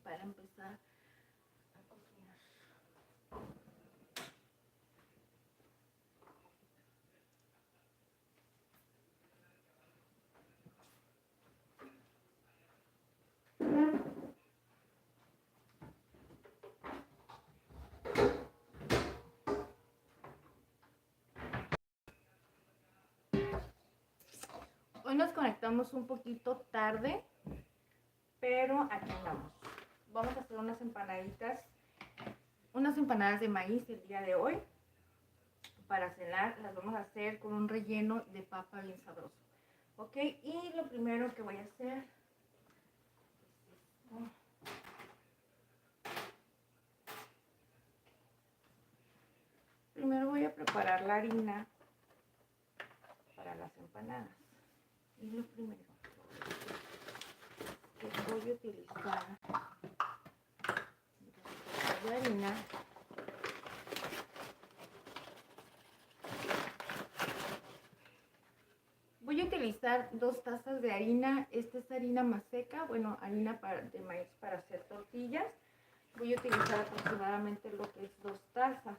para empezar a cocinar. Hoy nos conectamos un poquito tarde, pero aquí andamos. Vamos a hacer unas empanaditas, unas empanadas de maíz el día de hoy. Para cenar las vamos a hacer con un relleno de papa bien sabroso. Ok, y lo primero que voy a hacer es esto. Primero voy a preparar la harina para las empanadas. Y lo primero que voy a utilizar de harina voy a utilizar 2 tazas de harina. Esta es harina más seca, bueno, harina de maíz para hacer tortillas. Voy a utilizar aproximadamente lo que es 2 tazas.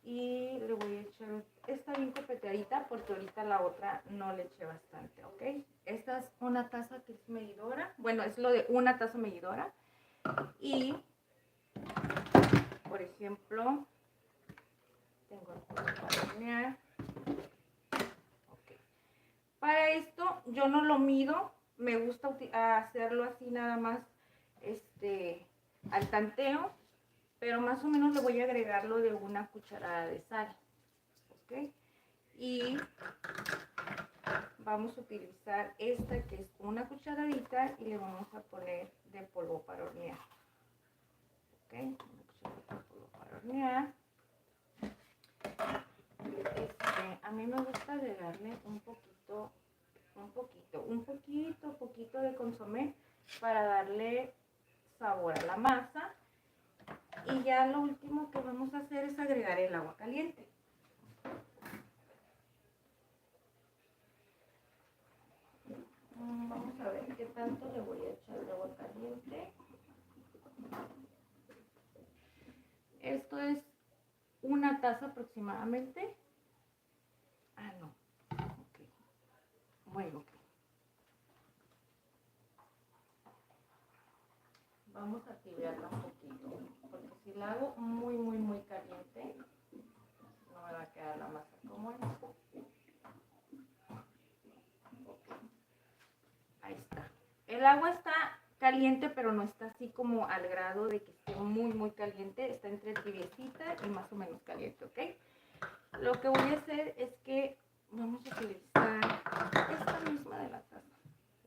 Y le voy a echar, está bien copeteadita porque ahorita la otra no le eché bastante, ¿ok? Esta es una taza que es medidora, bueno, es lo de una taza medidora. Y, por ejemplo, tengo el polvo para hornear. Okay. Para esto yo no lo mido, me gusta hacerlo así nada más al tanteo, pero más o menos le voy a agregar lo de una cucharada de sal. ¿Ok? Y vamos a utilizar esta que es una cucharadita y le vamos a poner de polvo para hornear. ¿Ok? Una cucharadita de polvo para hornear. A mí me gusta agregarle un poquito de consomé para darle sabor a la masa. Y ya lo último que vamos a hacer es agregar el agua caliente. Vamos a ver qué tanto le voy a echar de agua caliente. Esto es una taza aproximadamente. Ah, no. Ok. Bueno, ok. Vamos a tibiarla un poquito, porque si la hago muy caliente, no me va a quedar la masa como es. Okay. Ahí está. El agua está caliente, pero no está así como al grado de que esté muy caliente. Está entre tibiecita y más o menos caliente, ¿ok? Lo que voy a hacer es que vamos a utilizar esta misma de la taza.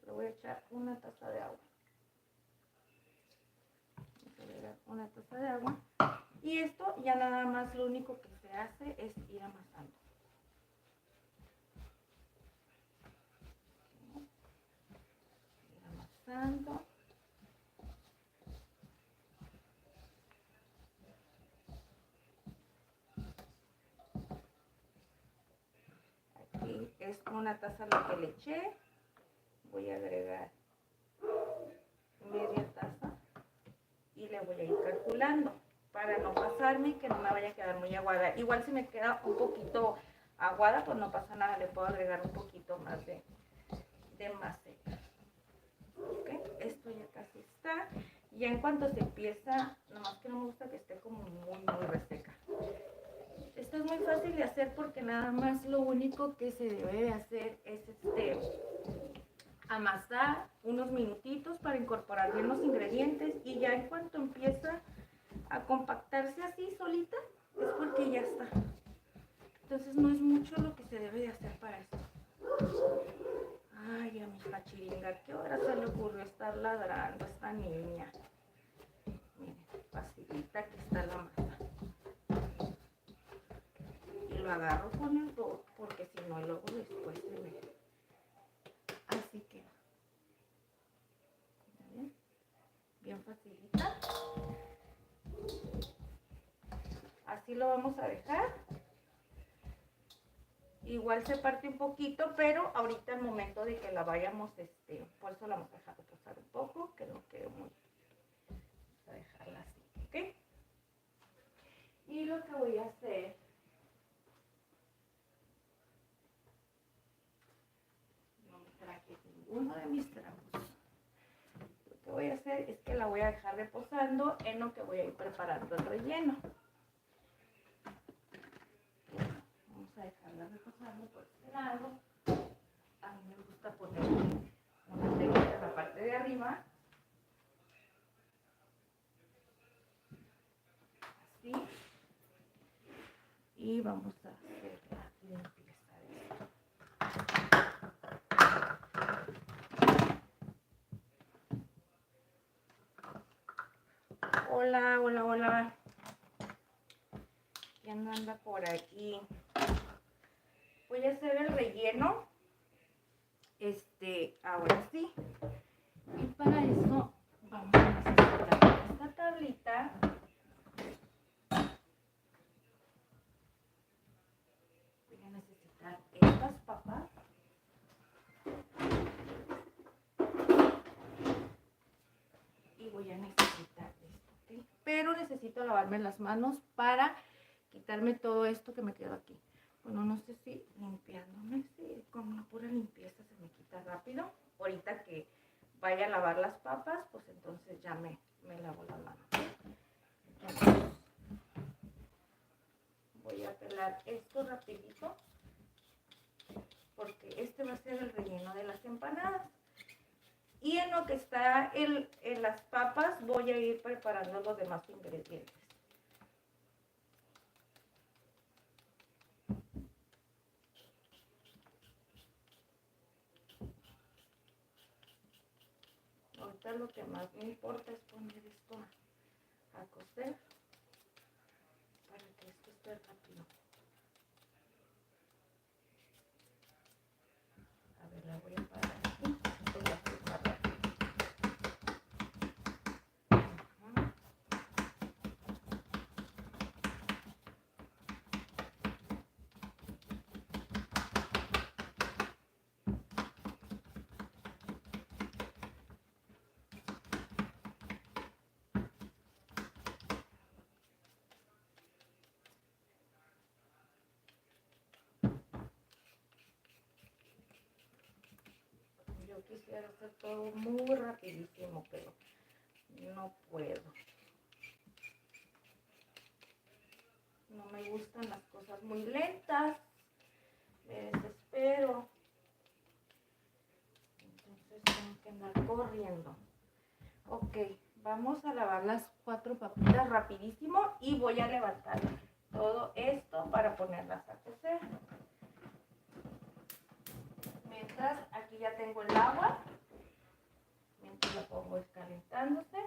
Le voy a echar una taza de agua. Una taza de agua. Y esto ya nada más lo único que se hace es ir amasando. Ir amasando. Aquí es una taza lo que le eché. Voy a agregar media taza y le voy a ir calculando para no pasarme y que no me vaya a quedar muy aguada. Igual si me queda un poquito aguada, pues no pasa nada, le puedo agregar un poquito más de más seca. ¿Okay? Esto ya casi está. Y ya en cuanto se empieza, nomás que no me gusta que esté como muy reseca. Esto es muy fácil de hacer porque nada más lo único que se debe de hacer es amasar unos minutitos para incorporar bien los ingredientes y ya en cuanto empieza a compactarse así solita es porque ya está. Entonces no es mucho lo que se debe de hacer para esto. Ay, a mi pachiringa, ¿qué hora se le ocurrió estar ladrando esta niña? Miren, facilita que está la masa. Y lo agarro con el dedo porque si no luego después se me... Así que, bien facilita. Así lo vamos a dejar. Igual se parte un poquito, pero ahorita al momento de que la vayamos, por eso la vamos a dejar reposar un poco, que no quede muy Y lo que voy a hacer, no me traje ninguno de mis trapos. Lo que voy a hacer es que la voy a dejar reposando en lo que voy a ir preparando el relleno. Vamos a dejarla reposando por este lado. A mí me gusta poner una telita en la parte de arriba. Así. Y vamos a hacer la limpieza de esto. Hola, hola, hola. ¿Quién anda por aquí? Voy a hacer el relleno. Ahora sí. Y para eso vamos a necesitar esta tablita. Voy a necesitar estas papas. Y voy a necesitar esto, ¿ok? Pero necesito lavarme las manos para quitarme todo esto que me quedó aquí. Bueno, no sé si limpiándome, si con la pura limpieza se me quita rápido. Ahorita que vaya a lavar las papas, pues entonces ya me lavo las manos. Entonces, voy a pelar esto rapidito, porque este va a ser el relleno de las empanadas. Y en lo que está en las papas, voy a ir preparando los demás ingredientes. Ahorita lo que más me importa es poner esto a cocer para que esto esté rápido. A ver, la voy a parar aquí. Voy a preparar. Yo quisiera hacer todo muy rapidísimo, pero no puedo. No me gustan las cosas muy lentas. Me desespero. Entonces tengo que andar corriendo. Ok, vamos a lavar las 4 papitas rapidísimo y voy a levantar todo esto para ponerlas a cocer. Mientras, aquí ya tengo el agua. Mientras la pongo escalentándose.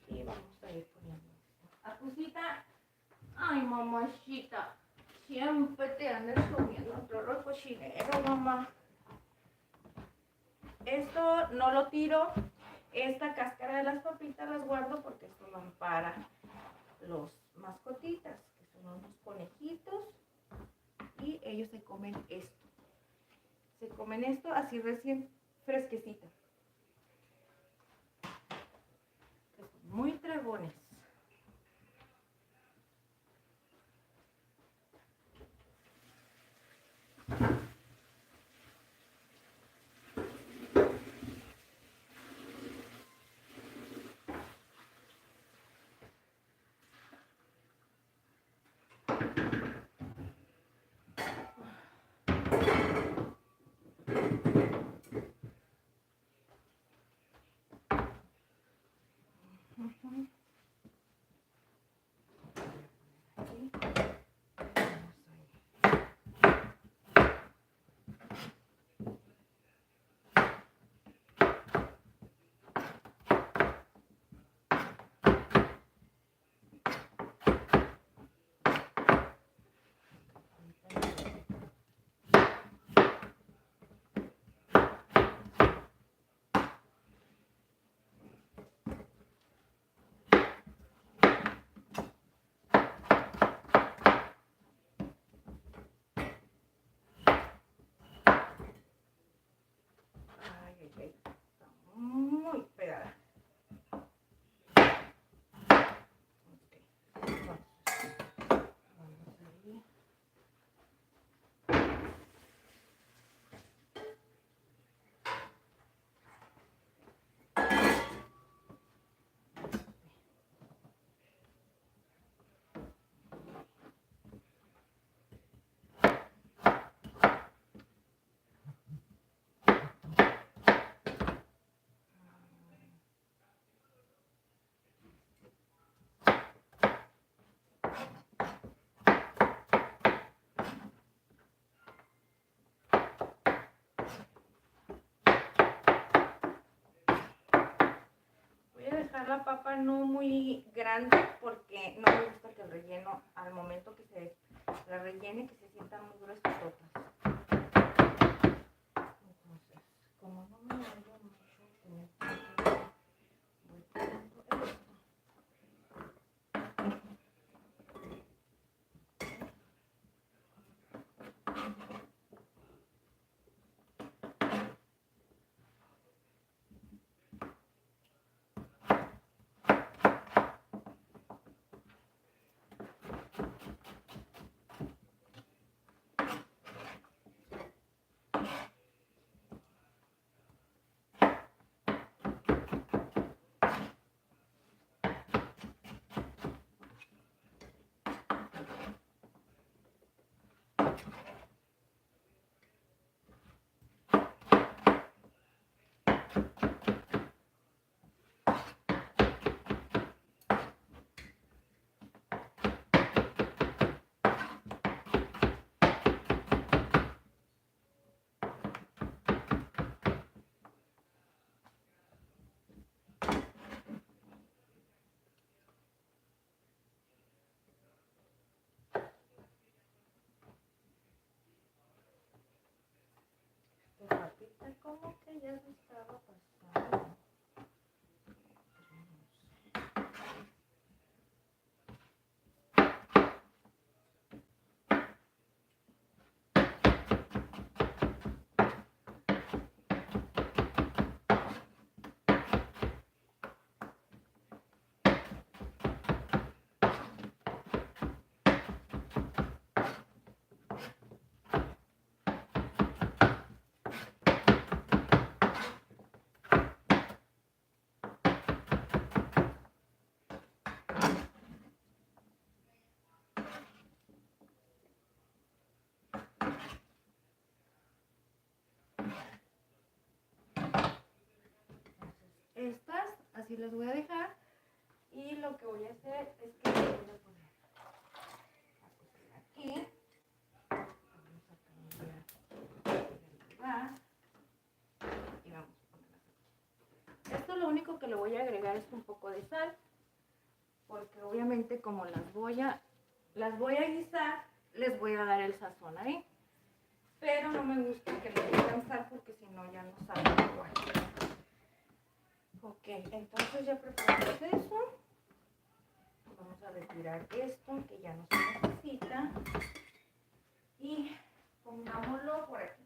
Y vamos a ir poniendo esto. Acusita. Ay, mamachita. Siempre te andas comiendo otro cochinero, mamá. Esto no lo tiro. Esta cáscara de las papitas las guardo porque esto van para los mascotitas, que son unos conejitos. Y ellos se comen esto. Se comen esto así recién fresquecito. Son muy tragones. capa no muy grande porque no me gusta que el relleno, al momento que se la rellene, que se sientan muy gruesototas. Entonces, como no me hallo mucho en el punto, voy poniendo esto. Papita, como que ya se estaba pasando. Estas así las voy a dejar y lo que voy a hacer es que voy a poner aquí, vamos a cambiar de lugar y vamos a ponerlas aquí. Esto lo único que le voy a agregar es un poco de sal, porque obviamente como las voy a guisar, les voy a dar el sazón ahí, pero no me gusta que le pongan sal porque si no ya no sabe igual. Ok, entonces ya preparamos eso. Vamos a retirar esto que ya no se necesita y pongámoslo por aquí.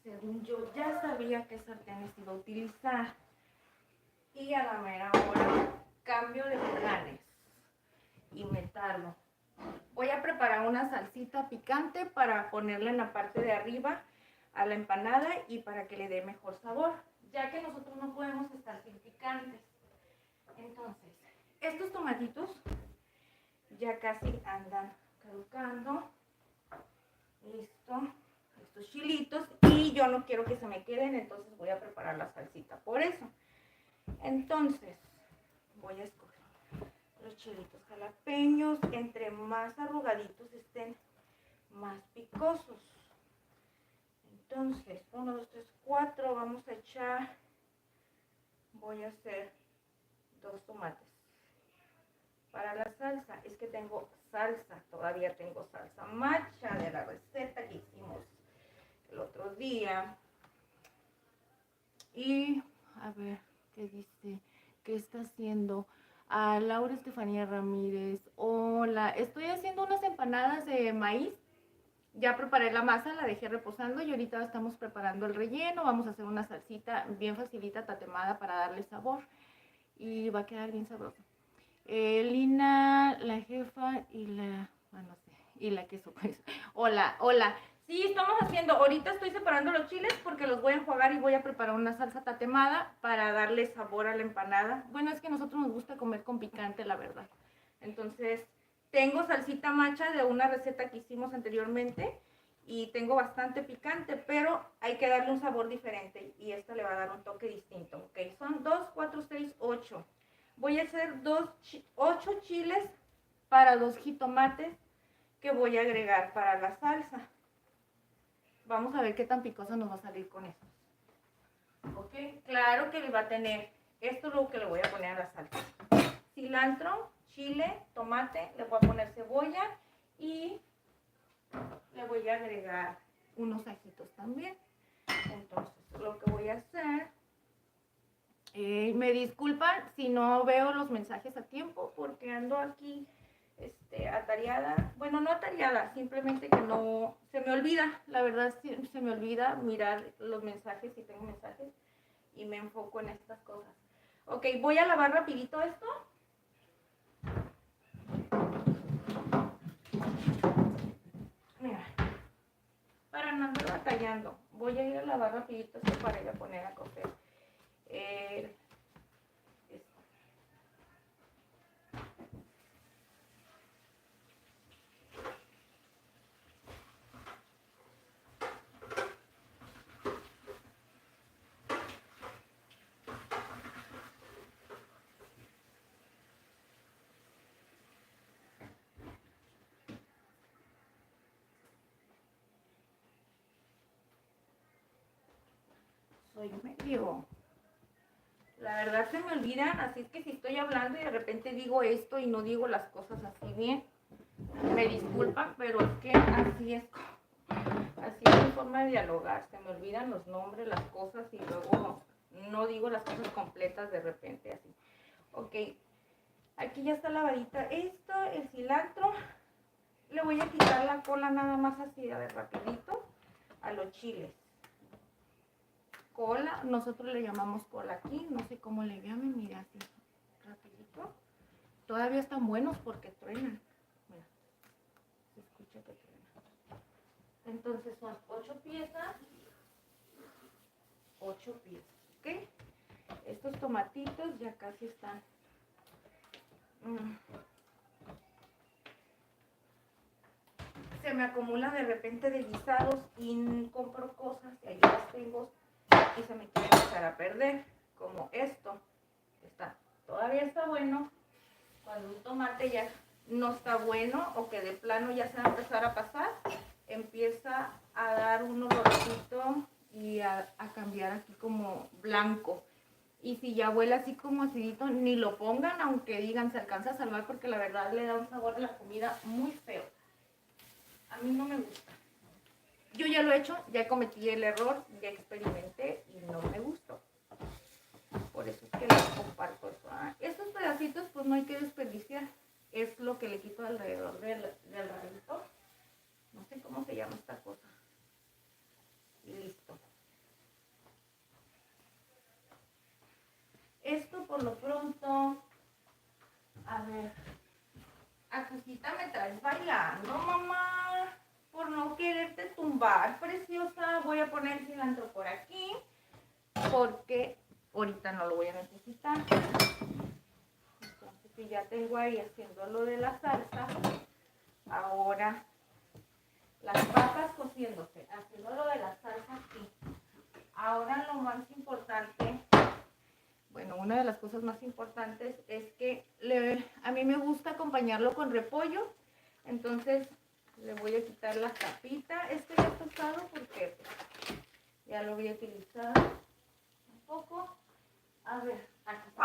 Según yo ya sabía qué sartenes iba a utilizar y a la mera hora cambio de planes y me tardo. Voy a preparar una salsita picante para ponerla en la parte de arriba a la empanada y para que le dé mejor sabor, ya que nosotros no podemos estar sin picantes. Entonces, estos tomatitos ya casi andan caducando. Listo. Estos chilitos y yo no quiero que se me queden, entonces voy a preparar la salsita por eso. Entonces voy a escoger los chilitos jalapeños, entre más arrugaditos estén, más picosos. Entonces 1, 2, 3, 4, vamos a echar, voy a hacer 2 tomates. Para la salsa, es que tengo salsa, todavía tengo salsa macha de la receta que hicimos el otro día. Y a ver, ¿qué dice? ¿Qué está haciendo? A Laura Estefanía Ramírez. Hola, estoy haciendo unas empanadas de maíz. Ya preparé la masa, la dejé reposando y ahorita estamos preparando el relleno. Vamos a hacer una salsita bien facilita, tatemada para darle sabor. Y va a quedar bien sabroso. Lina, la jefa y la... no sé, y la queso pues. Hola, hola. Sí, estamos haciendo, ahorita estoy separando los chiles porque los voy a enjuagar y voy a preparar una salsa tatemada para darle sabor a la empanada. Bueno, es que a nosotros nos gusta comer con picante, la verdad. Entonces, tengo salsita macha de una receta que hicimos anteriormente y tengo bastante picante, pero hay que darle un sabor diferente y esta le va a dar un toque distinto. Ok, son 2, 4, 6, 8. Voy a hacer 8 chiles para 2 jitomates que voy a agregar para la salsa. Vamos a ver qué tan picosa nos va a salir con esto. Ok, claro que le va a tener, esto es lo que le voy a poner a la salsa. Cilantro, chile, tomate, le voy a poner cebolla y le voy a agregar unos ajitos también. Entonces, lo que voy a hacer, me disculpan si no veo los mensajes a tiempo porque ando aquí atareada, bueno, no atareada, simplemente que no, se me olvida, la verdad se me olvida mirar los mensajes si tengo mensajes y me enfoco en estas cosas. Ok, voy a lavar rapidito esto. Mira, para no andar batallando, voy a ir a lavar rapidito esto para ir a poner a cocer. Soy medio, la verdad se me olvidan, así es que si estoy hablando y de repente digo esto y no digo las cosas así bien, me disculpan, pero es que así es mi forma de dialogar, se me olvidan los nombres, las cosas y luego no digo las cosas completas de repente así. Ok, aquí ya está lavadita esto, el cilantro, le voy a quitar la cola nada más así, a ver, rapidito, a los chiles. Cola, nosotros le llamamos cola aquí, no sé cómo le llamen, mira así, rapidito. Todavía están buenos porque truenan. Mira, se escucha que truena. Entonces son 8 piezas, 8 piezas, ¿ok? Estos tomatitos ya casi están. Se me acumula de repente de guisados y compro cosas y ahí las tengo y se me quiere empezar a perder, como esto. Todavía está bueno. Cuando un tomate ya no está bueno o que de plano ya se va a empezar a pasar, empieza a dar un olorcito y a cambiar aquí como blanco. Y si ya huele así como acidito, ni lo pongan, aunque digan se alcanza a salvar, porque la verdad le da un sabor a la comida muy feo. A mí no me gusta. Yo ya lo he hecho, ya cometí el error, ya experimenté y no me gustó. Por eso es que les comparto eso. Estos pedacitos pues no hay que desperdiciar. Es lo que le quito alrededor del rabito. No sé cómo se llama esta cosa. Y listo. Esto por lo pronto. A ver. Acusita me traes bailando, mamá. Por no quererte tumbar, preciosa. Voy a poner el cilantro por aquí. Porque ahorita no lo voy a necesitar. Entonces, si ya tengo ahí haciendo lo de la salsa, ahora las papas cociéndose, haciendo lo de la salsa aquí. Ahora lo más importante, bueno, una de las cosas más importantes es que a mí me gusta acompañarlo con repollo. Entonces le voy a quitar la tapita. Este ya está usado porque ya lo voy a utilizar un poco. A ver, aquí está.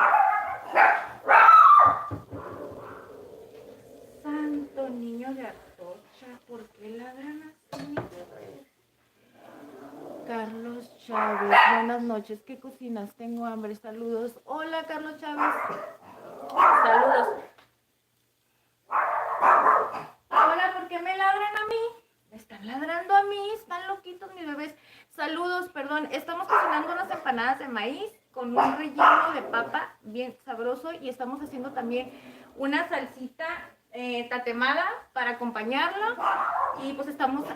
Santo niño de Atocha, ¿por qué ladran así? Carlos Chávez, buenas noches, ¿qué cocinas? Tengo hambre, saludos. Hola, Carlos Chávez. Saludos. Hola, ¿por qué me ladran a mí? Me están ladrando a mí, están loquitos mis bebés. Saludos, perdón, estamos cocinando unas empanadas de maíz con un relleno de papa bien sabroso y estamos haciendo también una salsita tatemada para acompañarla. Y pues estamos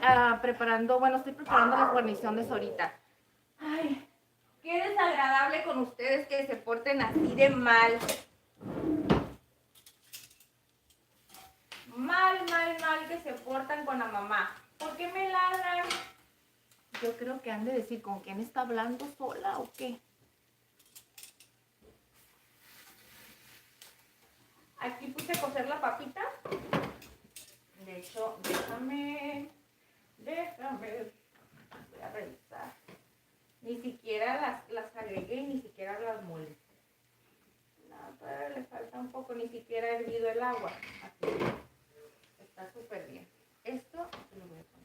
preparando, bueno, estoy preparando las guarniciones ahorita. Ay, qué desagradable con ustedes que se porten así de mal. Mal que se portan con la mamá. ¿Por qué me ladran? Yo creo que han de decir, ¿con quién está hablando sola o qué? Aquí puse a cocer la papita. De hecho, déjame. Voy a revisar. Ni siquiera las agregué y ni siquiera las molí. No, todavía le falta un poco, ni siquiera he hervido el agua. Así. Está súper bien. Esto lo voy a poner.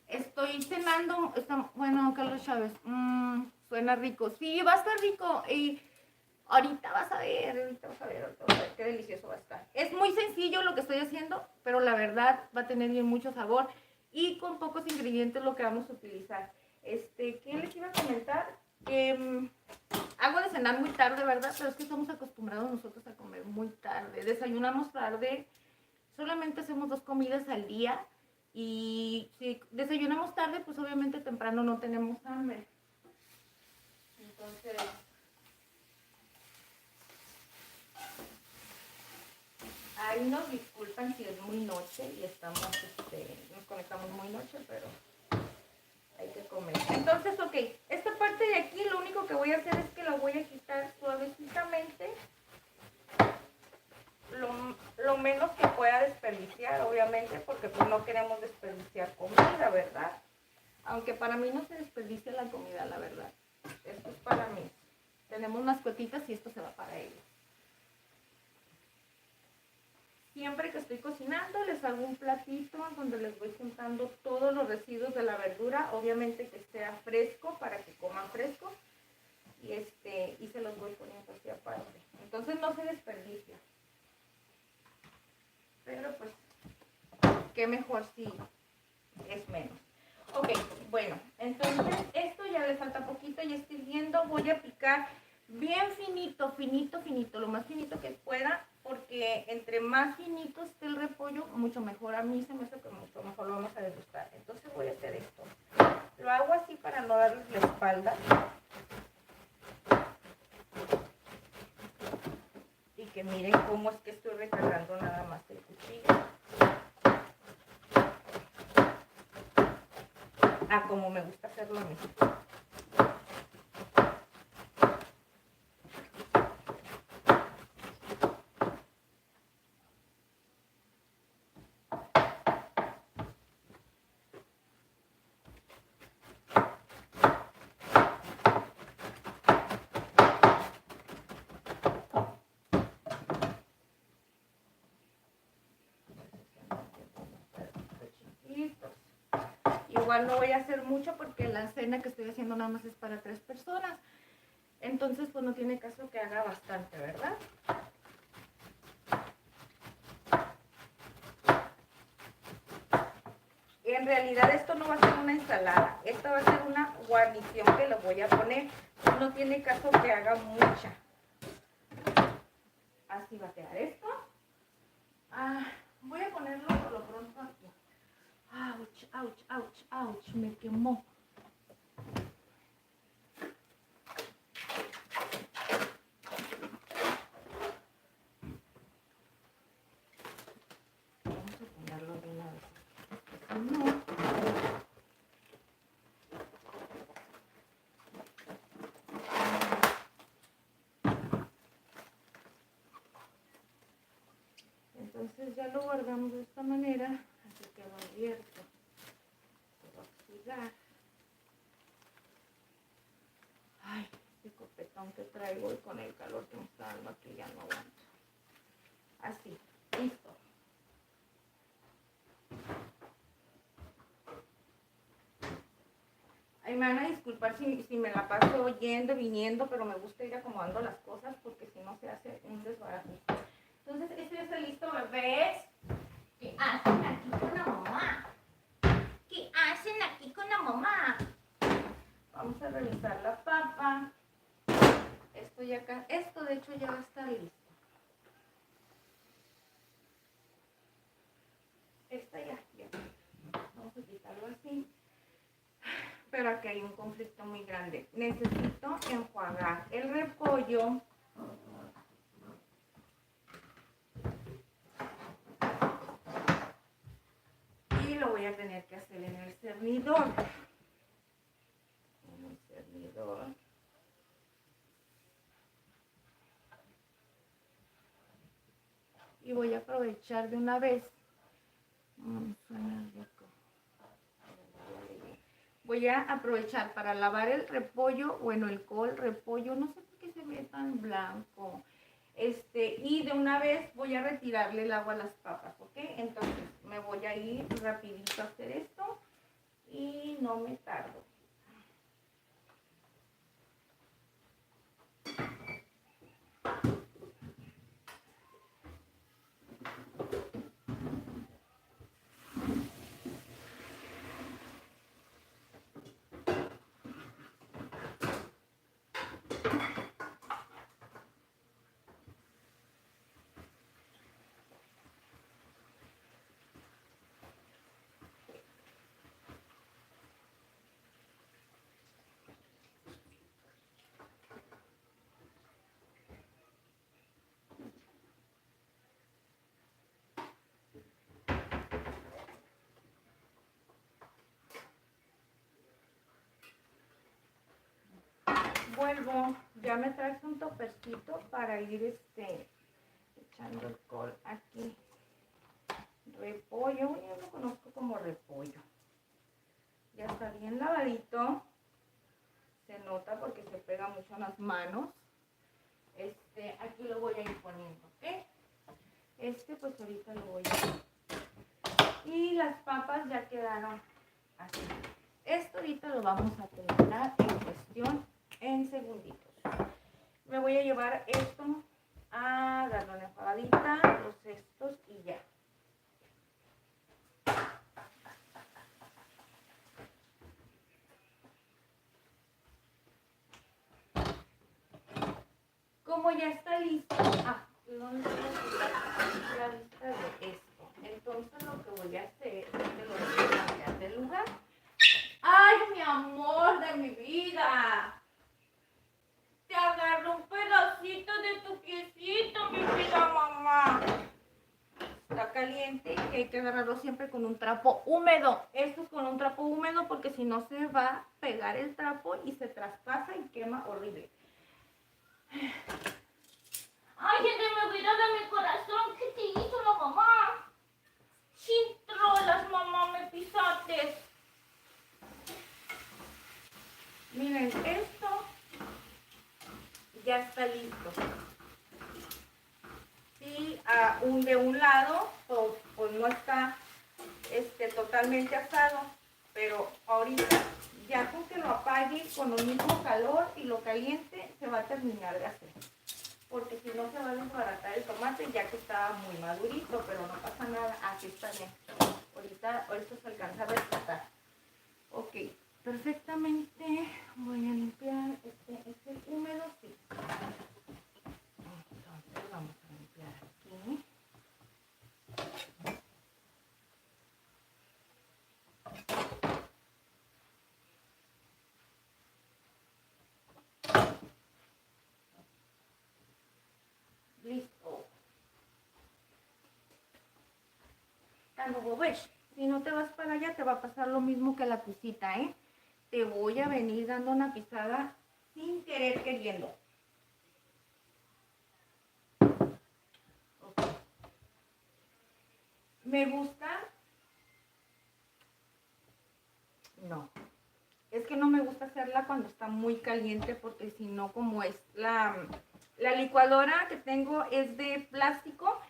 Estoy cenando. Bueno, Carlos Chávez. Suena rico. Sí, va a estar rico. Y ahorita vas a ver qué delicioso va a estar. Es muy sencillo lo que estoy haciendo, pero la verdad va a tener bien mucho sabor y con pocos ingredientes lo que vamos a utilizar. ¿Qué les iba a comentar? Hago de cenar muy tarde, ¿verdad? Pero es que estamos acostumbrados nosotros a comer muy tarde. Desayunamos tarde, solamente hacemos 2 comidas al día y si desayunamos tarde, pues obviamente temprano no tenemos hambre. Entonces... ahí nos disculpan si es muy noche y nos conectamos muy noche, pero hay que comer. Entonces, ok, esta parte de aquí lo único que voy a hacer es que la voy a quitar suavecitamente, lo menos que pueda desperdiciar, obviamente, porque pues no queremos desperdiciar comida, ¿verdad? Aunque para mí no se desperdicia la comida, la verdad. Esto es para mí. Tenemos mascotitas y esto se va para ellos. Siempre que estoy cocinando les hago un platito donde les voy juntando todos los residuos de la verdura, obviamente que sea fresco para que coman fresco y se los voy poniendo así aparte. Entonces no se desperdicia. Pero pues, qué mejor si es menos. Ok, bueno, entonces esto ya le falta poquito, ya estoy viendo, voy a picar bien finito, lo más finito que pueda, porque entre más finito esté el repollo, mucho mejor. A mí se me hace que mucho mejor lo vamos a degustar. Entonces voy a hacer esto. Lo hago así para no darles la espalda. Y que miren cómo es que estoy recargando nada más el cuchillo. Como me gusta hacerlo a mí. Igual no voy a hacer mucho porque la cena que estoy haciendo nada más es para 3 personas. Entonces, pues no tiene caso que haga bastante, ¿verdad? En realidad esto no va a ser una ensalada. Esta va a ser una guarnición que le voy a poner. No tiene caso que haga mucha. Así va a quedar esto. Voy a ponerlo por lo pronto aquí. Ouch, me quemó. Vamos a ponerlo de una vez. Entonces ya lo guardamos de esta manera, así que lo abierto. Ay, este copetón que traigo y con el calor que me está dando aquí ya no aguanto. Así, listo. Ay, me van a disculpar si me la paso yendo, viniendo, pero me gusta ir acomodando las cosas porque si no se hace un desbarato. Entonces, esto ya está listo, bebés. ¿Qué hacen aquí con la mamá? ¿Qué hacen aquí con la mamá? Vamos a revisar la papa. Esto esto de hecho ya va a estar listo. Esta ya. Vamos a quitarlo así. Pero aquí hay un conflicto muy grande. Necesito enjuagar el repollo. Y lo voy a tener que hacer en el cernidor. Y voy a aprovechar de una vez. Suena rico. Voy a aprovechar para lavar el repollo, bueno, el col, repollo, no sé por qué se ve tan blanco. Y de una vez voy a retirarle el agua a las papas, ¿ok? Entonces me voy a ir rapidito a hacer esto y no me tardo. Vuelvo, ya me traje un topercito para ir echando el col aquí. Repollo, yo lo conozco como repollo. Ya está bien lavadito. Se nota porque se pega mucho en las manos. Aquí lo voy a ir poniendo, ¿ok? Pues ahorita lo voy a... Y las papas ya quedaron así. Esto ahorita lo vamos a terminar en cuestión en segunditos. Me voy a llevar esto a darle una enjuagadita, los estos y ya. Como ya está listo, no la lista de esto. Entonces lo que voy a hacer es que lo voy a cambiar de lugar. ¡Ay, mi amor de mi vida! Te agarró un pedacito de tu piecito, mi vida mamá. Está caliente y hay que agarrarlo siempre con un trapo húmedo. Esto es con un trapo húmedo porque si no se va a pegar el trapo y se traspasa y quema horrible. Ay, gente, me vida de mi corazón. ¿Qué te hizo la mamá? Sin trolas, mamá, me pisaste. Miren, esto ya está listo. Y de un lado, pues no está totalmente asado, pero ahorita ya con que lo apague con el mismo calor y lo caliente, se va a terminar de hacer. Porque si no se va a desbaratar el tomate ya que está muy madurito, pero no pasa nada, así está bien. Ahorita se alcanza a rescatar. Ok, perfectamente. Voy a limpiar este húmedo, sí. Entonces vamos a limpiar aquí. Listo. Cuando ves, si no te vas para allá, te va a pasar lo mismo que la pisita, ¿eh? Te voy a venir dando una pisada sin querer queriendo. Okay. ¿Me gusta? No. Es que no me gusta hacerla cuando está muy caliente porque si no, como es la licuadora que tengo es de plástico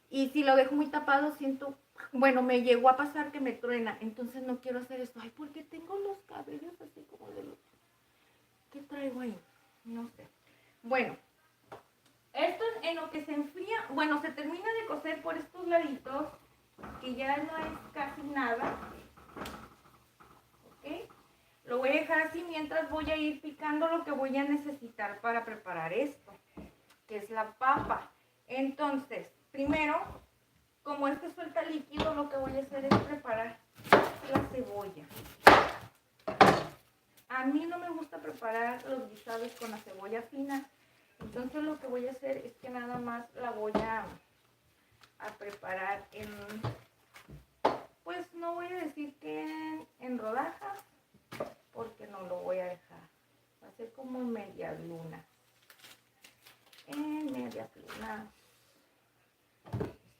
y si lo dejo muy tapado siento, bueno, me llegó a pasar que me truena, entonces no quiero hacer esto. Ay, porque tengo los cabellos así como de los... ¿Qué traigo ahí? No sé. Bueno, esto es en lo que se enfría, bueno, se termina de cocer por estos laditos, que ya no es casi nada. ¿Ok? Lo voy a dejar así mientras voy a ir picando lo que voy a necesitar para preparar esto. que es la papa. Entonces, primero, como este suelta líquido, lo que voy a hacer es preparar la cebolla. A mí no me gusta preparar los guisados con la cebolla fina. Entonces lo que voy a hacer es que nada más la voy a preparar en, pues no voy a decir que en rodajas, porque no lo voy a dejar. Va a ser como en media luna. En media luna.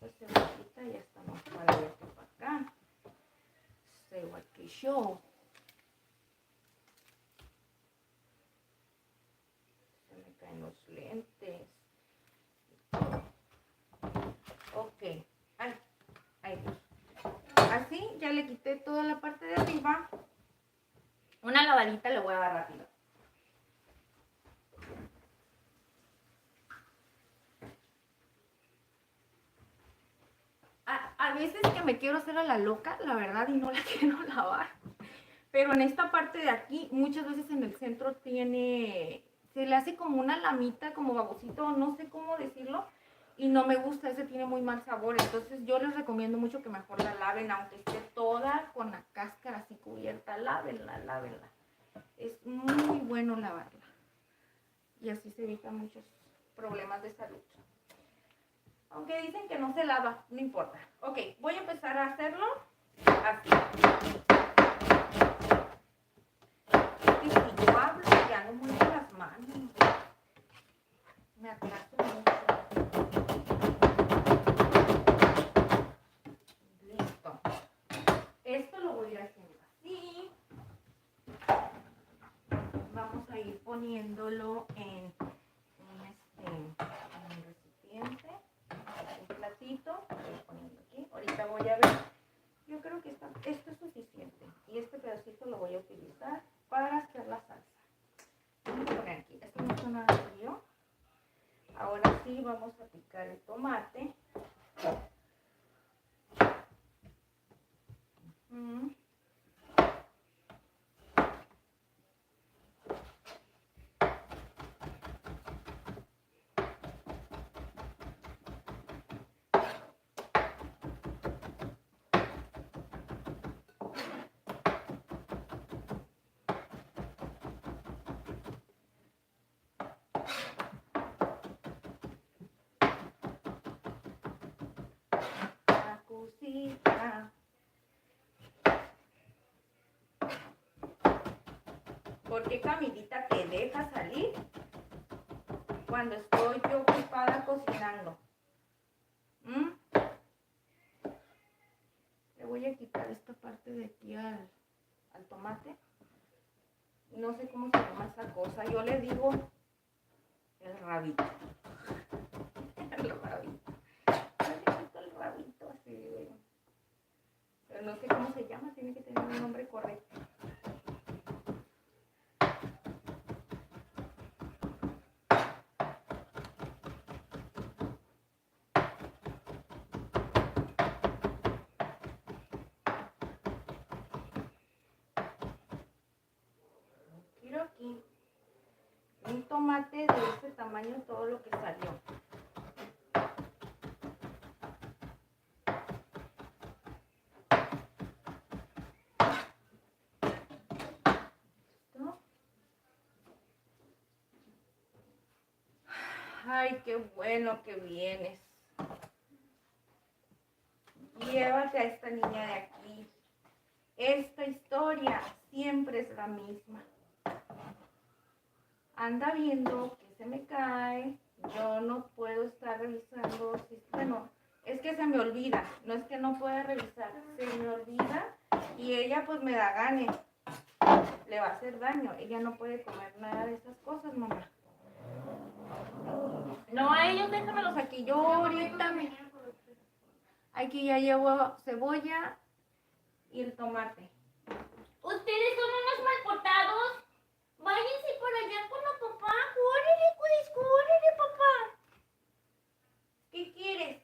Esta cebollita ya está más para allá que para acá. Está igual que yo. Se me caen los lentes. Ok. Ahí. Así ya le quité toda la parte de arriba. Una lavadita le voy a dar rápido. A veces que me quiero hacer a la loca, la verdad, y no la quiero lavar. Pero en esta parte de aquí, muchas veces en el centro se le hace como una lamita, como babosito, no sé cómo decirlo. Y no me gusta, ese tiene muy mal sabor. Entonces yo les recomiendo mucho que mejor la laven, aunque esté toda con la cáscara así cubierta. Lávenla. Es muy bueno lavarla. Y así se evitan muchos problemas de salud. Aunque dicen que no se lava, no importa. Ok, voy a empezar a hacerlo así. Y si yo hablo, ya no muevo las manos. Me atraso mucho. Listo. Esto lo voy a ir haciendo así. Vamos a ir poniéndolo en un recipiente. Un platito, voy poniendo aquí. Ahorita voy a ver. Yo creo que esto es suficiente. Y este pedacito lo voy a utilizar para hacer la salsa. Voy a poner aquí. Esto no está nada frío. Ahora sí vamos a picar el tomate. Cosita. ¿Por qué Camilita te deja salir cuando estoy yo ocupada cocinando? Le voy a quitar esta parte de aquí al tomate. No sé cómo se llama esa cosa. Yo le digo el rabito. El rabito. Yo le quito el rabito así. Pero no sé cómo se llama. Tiene que tener un nombre correcto. Quiero aquí un tomate de este tamaño, todo lo que salió. ¿Listo? Ay, qué bueno que vienes. Llévate a esta niña de aquí. Esta historia siempre es la misma. Anda viendo que se me cae. Yo no puedo estar revisando. Bueno, es que se me olvida. No es que no pueda revisar. Se me olvida. Y ella pues me da gane. Le va a hacer daño. Ella no puede comer nada de esas cosas, mamá. No, a ellos déjamelos aquí. Yo ahorita aquí ya llevo cebolla y el tomate. Ustedes son unos malportados. Váyanse por allá con la papá. Córrele, pues, córrele, papá. ¿Qué quieres?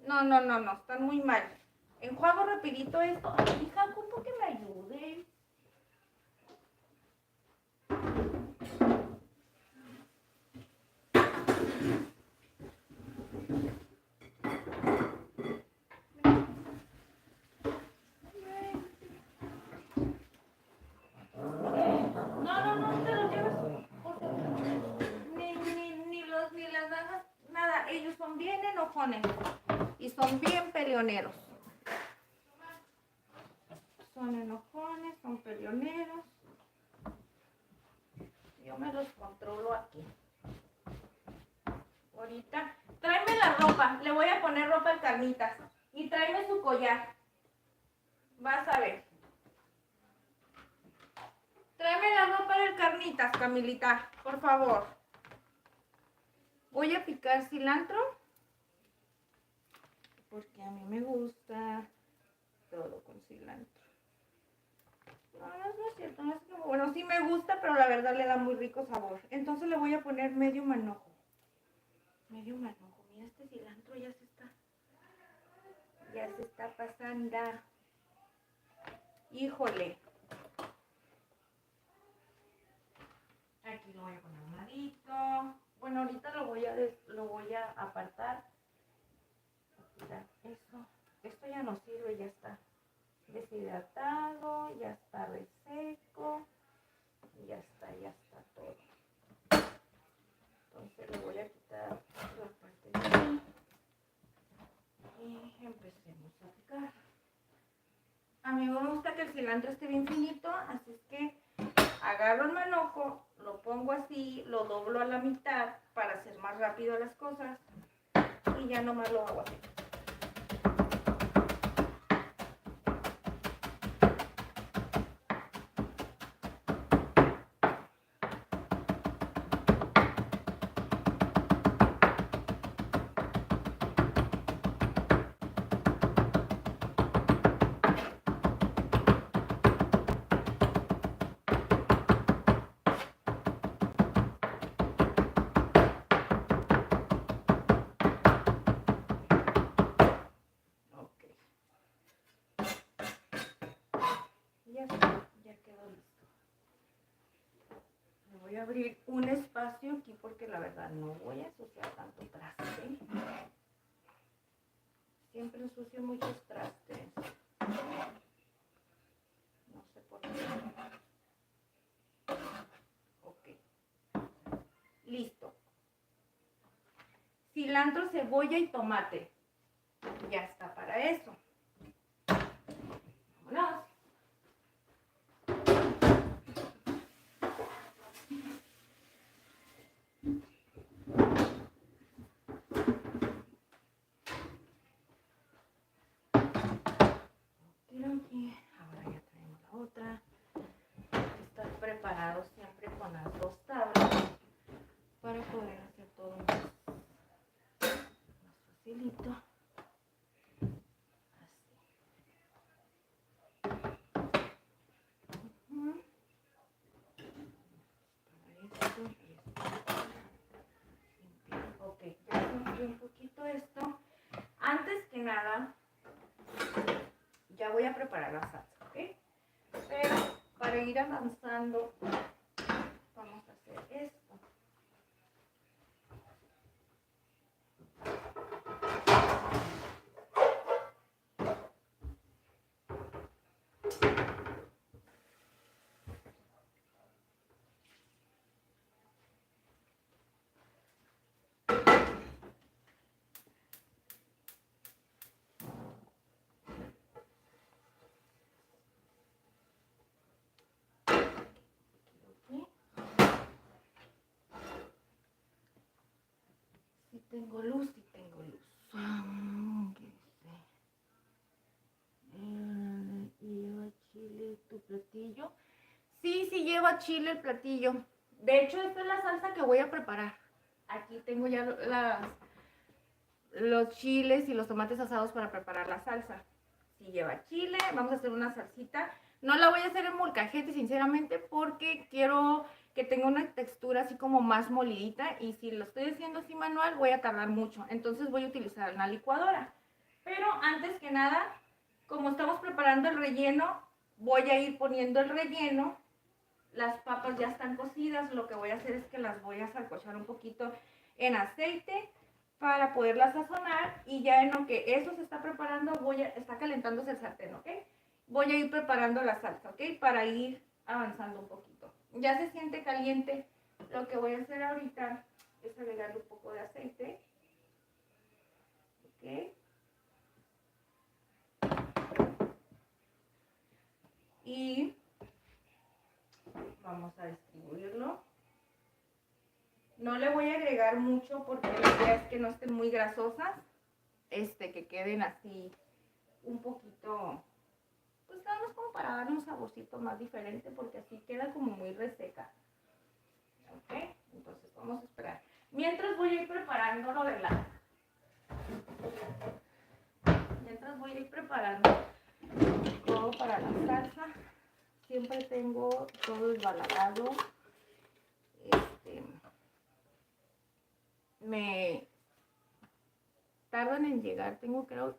No, están muy mal. Enjuago rapidito esto. Ay, hija, ocupo que me ayudes. enojones y son bien peleoneros. Son enojones, son peleoneros. Yo me los controlo aquí. Ahorita, tráeme la ropa. Le voy a poner ropa al Carnitas. Y tráeme su collar. Vas a ver. Tráeme la ropa del Carnitas, Camilita, por favor. Voy a picar cilantro. Porque a mí me gusta todo con cilantro. No es cierto, no es como, bueno, sí me gusta, pero la verdad le da muy rico sabor. Entonces le voy a poner medio manojo. Medio manojo. Mira, este cilantro ya se está pasando. Híjole. Aquí lo voy a poner a un ladito. Bueno, ahorita lo voy a apartar. Mira, esto ya no sirve, ya está deshidratado, ya está reseco, ya está todo. Entonces le voy a quitar la parte de aquí y empecemos a picar. A mí me gusta que el cilantro esté bien finito, así es que agarro el manojo, lo pongo así, lo doblo a la mitad para hacer más rápido las cosas y ya nomás lo hago así. Ya está, ya quedó listo. Le voy a abrir un espacio aquí porque la verdad no voy a ensuciar tanto traste. Siempre ensucio muchos trastes. No sé por qué. Ok. Listo. Cilantro, cebolla y tomate. Ya está para eso. Vámonos. Aquí. Ahora ya traemos la otra. Estar preparado siempre con las dos tablas para poder hacer todo más facilito. Ok, ya limpié un poquito esto. Antes que nada, ya voy a preparar la salsa, ¿ok? Pero para ir avanzando, vamos a hacer esto. Si tengo luz, si tengo luz. ¿Lleva chile tu platillo? Sí, sí lleva chile el platillo. De hecho, esta es la salsa que voy a preparar. Aquí tengo ya los chiles y los tomates asados para preparar la salsa. Si lleva chile, vamos a hacer una salsita. No la voy a hacer en molcajete, sinceramente, porque quiero que tenga una textura así como más molidita. Y si lo estoy haciendo así manual, voy a tardar mucho. Entonces voy a utilizar una licuadora. Pero antes que nada, como estamos preparando el relleno, voy a ir poniendo el relleno. Las papas ya están cocidas. Lo que voy a hacer es que las voy a salcochar un poquito en aceite para poderlas sazonar, y ya en lo que eso se está preparando, está calentándose el sartén, ¿ok? Voy a ir preparando la salsa, ¿ok? Para ir avanzando un poquito. Ya se siente caliente. Lo que voy a hacer ahorita es agregarle un poco de aceite. vamos a distribuirlo. No le voy a agregar mucho porque la idea es que no estén muy grasosas, que queden así un poquito, pues nada más como para darle un saborcito más diferente, porque así queda como muy reseca. Ok, entonces vamos a esperar. Mientras voy a ir preparando lo de la... Mientras voy a ir preparando todo para la salsa. Siempre tengo todo esbaladado. Me tardan en llegar.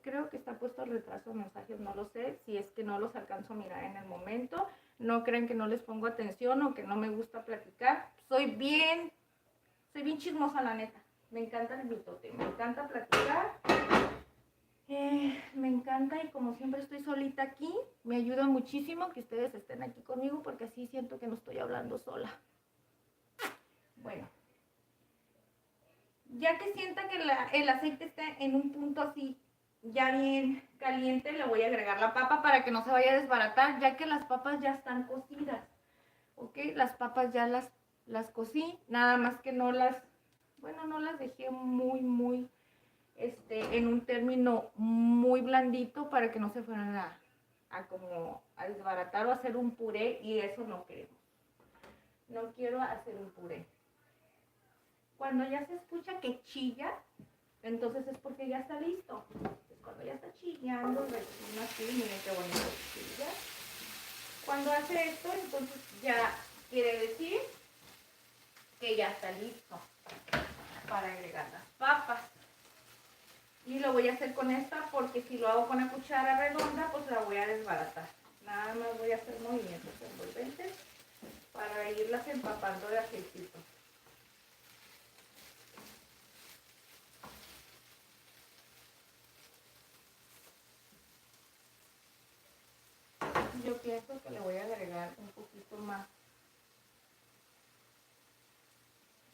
Creo que está puesto el retraso de mensajes, no lo sé. Si es que no los alcanzo a mirar en el momento. No crean que no les pongo atención o que no me gusta platicar. Soy bien chismosa, la neta. Me encanta el mitote, me encanta platicar. Me encanta, y como siempre estoy solita aquí, me ayuda muchísimo que ustedes estén aquí conmigo, porque así siento que no estoy hablando sola. Bueno, ya que sienta que el aceite está en un punto así ya bien caliente, le voy a agregar la papa para que no se vaya a desbaratar, ya que las papas ya están cocidas. Ok, las papas ya las cocí, nada más que no las dejé muy en un término muy blandito para que no se fueran a desbaratar o hacer un puré, y eso no queremos. No quiero hacer un puré. Cuando ya se escucha que chilla, entonces es porque ya está listo. Entonces, cuando ya está chillando, rechina así, miren qué bonito chilla. Cuando hace esto, entonces ya quiere decir que ya está listo para agregar las papas. Y lo voy a hacer con esta, porque si lo hago con la cuchara redonda, pues la voy a desbaratar. Nada más voy a hacer movimientos envolventes para irlas empapando de aceitito. Yo pienso que le voy a agregar un poquito más,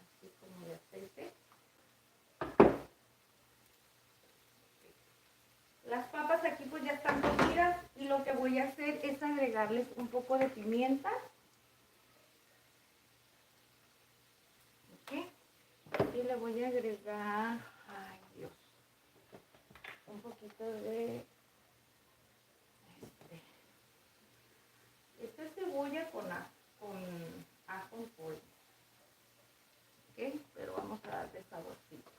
así como de aceite. Las papas aquí pues ya están cocidas, y lo que voy a hacer es agregarles un poco de pimienta. ¿Ok? Y le voy a agregar, ay Dios, un poquito de esta es cebolla con ajo en polvo. ¿Ok? Pero vamos a darle saborcito.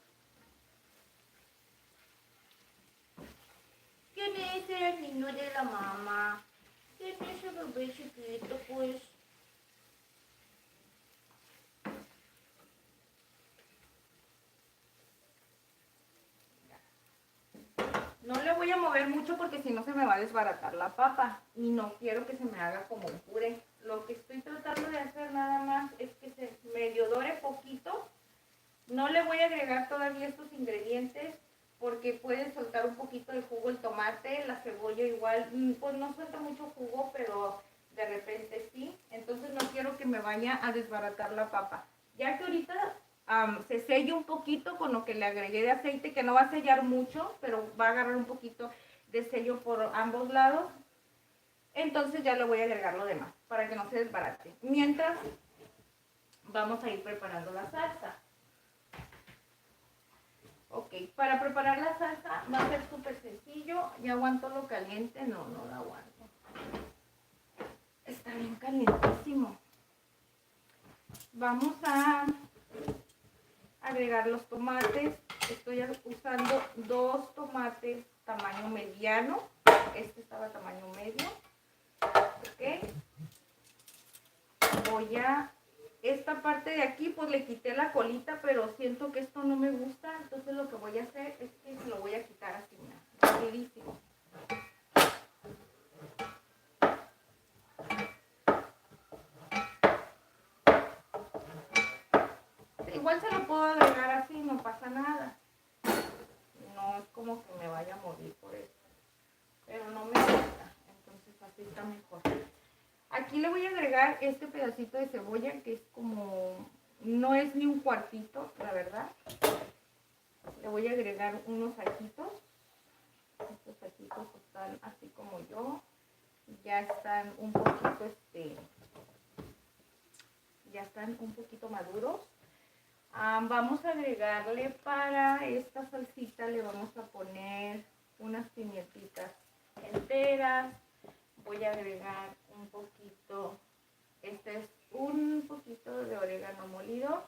¿Quién es el niño de la mamá? ¿Quién es el bebé chiquito, pues? No le voy a mover mucho porque si no se me va a desbaratar la papa, y no quiero que se me haga como un puré. Lo que estoy tratando de hacer nada más es que se medio dore poquito. No le voy a agregar todavía estos ingredientes porque puede soltar un poquito de jugo el tomate, la cebolla igual, pues no suelta mucho jugo, pero de repente sí. Entonces no quiero que me vaya a desbaratar la papa. Ya que ahorita se sella un poquito con lo que le agregué de aceite, que no va a sellar mucho, pero va a agarrar un poquito de sello por ambos lados. Entonces ya le voy a agregar lo demás para que no se desbarate. Mientras vamos a ir preparando la salsa. Ok, para preparar la salsa va a ser súper sencillo. ¿Ya aguanto lo caliente? No lo aguanto. Está bien calientísimo. Vamos a agregar los tomates. Estoy usando 2 tomates tamaño mediano. Este estaba tamaño medio. Ok. Esta parte de aquí pues le quité la colita, pero siento que esto no me gusta. Entonces lo que voy a hacer es que se lo voy a quitar así, rapidísimo. Igual se lo puedo agregar así, no pasa nada. No es como que me vaya a morir por eso. Pero no me gusta, entonces así está mejor. Aquí le voy a agregar este pedacito de cebolla, que es como, no es ni un cuartito, la verdad. Le voy a agregar unos ajitos. Estos ajitos están así como yo. Ya están un poquito ya están un poquito maduros. Vamos a agregarle para esta salsita, le vamos a poner unas pimientitas enteras. Voy a agregar un poquito, este es un poquito de orégano molido.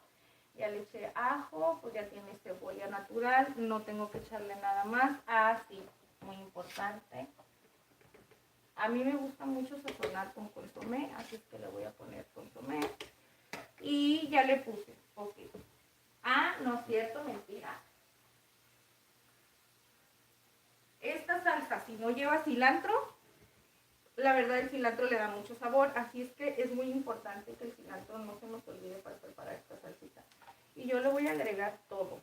Ya le eché ajo, pues ya tiene cebolla natural, no tengo que echarle nada más. Sí, muy importante. A mí me gusta mucho sazonar con consomé, así es que le voy a poner consomé. Y ya le puse, ok. No es cierto, mentira. Esta salsa, si no lleva cilantro, la verdad el cilantro le da mucho sabor, así es que es muy importante que el cilantro no se nos olvide para preparar esta salsita. Y yo le voy a agregar todo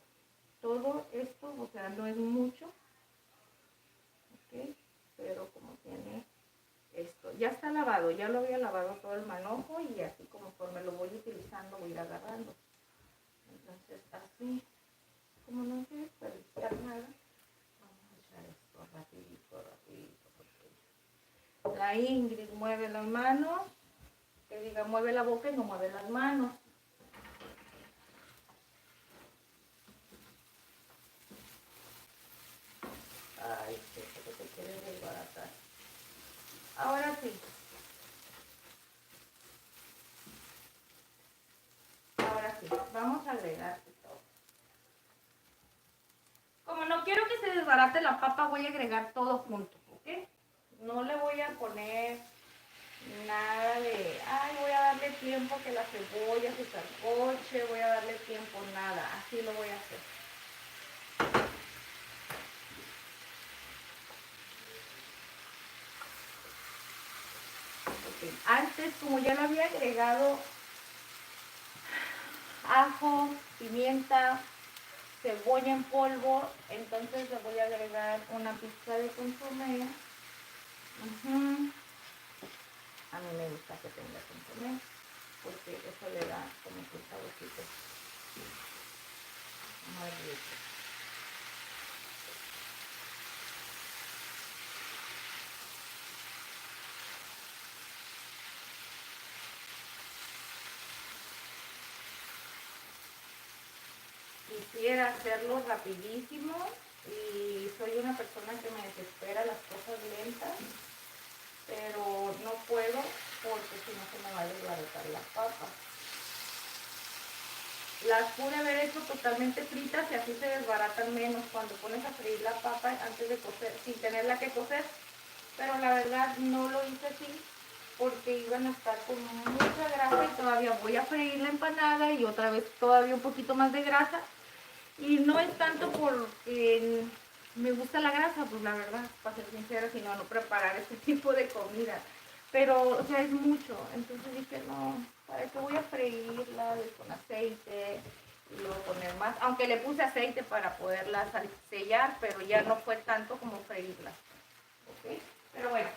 esto, o sea, no es mucho, ok, pero como tiene esto, ya está lavado, ya lo había lavado todo el manojo y así conforme lo voy utilizando voy a ir agarrando. Entonces así, como no quiero desperdiciar nada, vamos a echar esto rapidito, porque la Ingrid mueve las manos, que diga mueve la boca y no mueve las manos. Ay, que te quiere desbaratar. Ahora sí. Vamos a agregar todo. Como no quiero que se desbarate la papa, voy a agregar todo junto, ¿ok? No le voy a poner nada de, voy a darle tiempo que la cebolla se sancoche, voy a darle tiempo, nada. Así lo voy a hacer. Okay. Antes, como ya le había agregado ajo, pimienta, cebolla en polvo, entonces le voy a agregar una pizca de consomé. A mí me gusta que tenga consomé porque eso le da como que saborcito muy rico. Quisiera hacerlo rapidísimo y soy una persona que me desespera las cosas lentas, pero no puedo porque si no se me va a desbaratar la papa. Las pude haber hecho totalmente fritas y así se desbaratan menos cuando pones a freír la papa antes de cocer, sin tenerla que cocer, pero la verdad no lo hice así porque iban a estar con mucha grasa y todavía voy a freír la empanada y otra vez todavía un poquito más de grasa. Y no es tanto porque me gusta la grasa, pues la verdad, para ser sincera, sino no preparar este tipo de comida. Pero, o sea, es mucho. Entonces dije, no, ¿para qué voy a freírla con aceite? Y luego poner más. Aunque le puse aceite para poderla sellar, pero ya no fue tanto como freírla. ¿Ok? Pero bueno.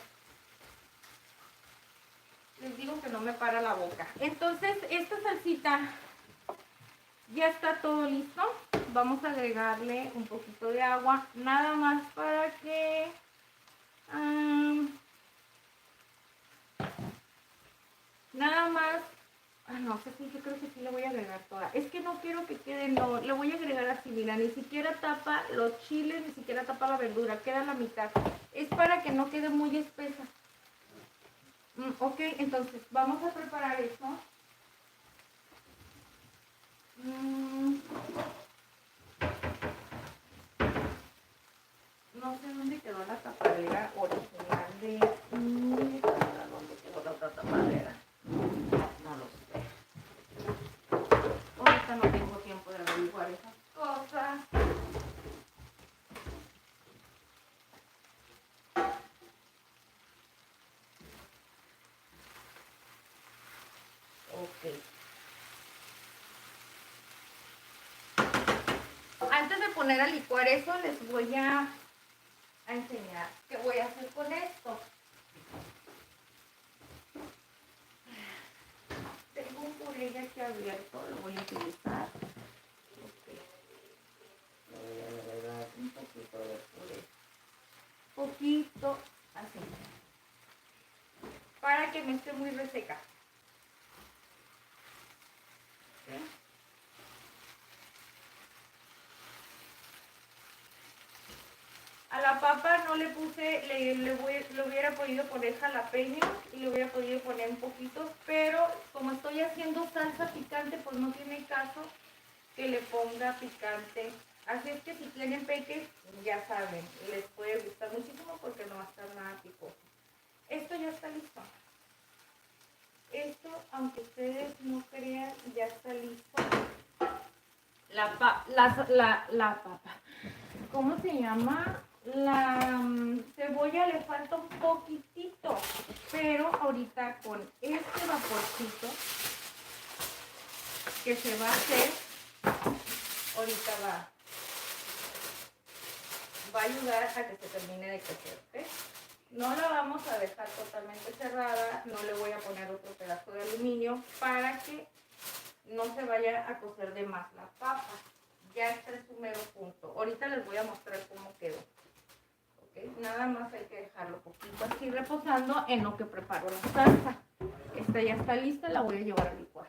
Les digo que no me para la boca. Entonces, esta salsita ya está todo listo. Vamos a agregarle un poquito de agua, nada más para que nada más, no sé si yo creo que sí le voy a agregar toda. Es que no quiero que quede, no, le voy a agregar así, mira, ni siquiera tapa los chiles, ni siquiera tapa la verdura, queda a la mitad. Es para que no quede muy espesa. Ok, entonces vamos a preparar esto. No sé dónde quedó la tapadera original de... ¿Dónde quedó la otra tapadera? No lo sé. Ahorita no tengo tiempo de averiguar esas cosas. Ok. Antes de poner a licuar eso, les voy a enseñar qué voy a hacer con esto. Tengo un puré ya aquí abierto, lo voy a utilizar. Okay. Le voy a agregar un poquito de puré. Poquito, así. Para que no esté muy reseca. La papa no le puse, le hubiera podido poner jalapeños y le hubiera podido poner un poquito, pero como estoy haciendo salsa picante, pues no tiene caso que le ponga picante. Así es que si tienen peques, ya saben, les puede gustar muchísimo porque no va a estar nada picoso. Esto ya está listo. Esto, aunque ustedes no crean, ya está listo. La papa. ¿Cómo se llama? La cebolla le falta un poquitito, pero ahorita con este vaporcito que se va a hacer, ahorita va a ayudar a que se termine de cocer, ¿ves? No la vamos a dejar totalmente cerrada, no le voy a poner otro pedazo de aluminio para que no se vaya a cocer de más la papa. Ya está en su mero punto. Ahorita les voy a mostrar cómo quedó. ¿Okay? Nada más hay que dejarlo poquito así reposando en lo que preparo la salsa. Esta ya está lista, la voy a llevar a licuar.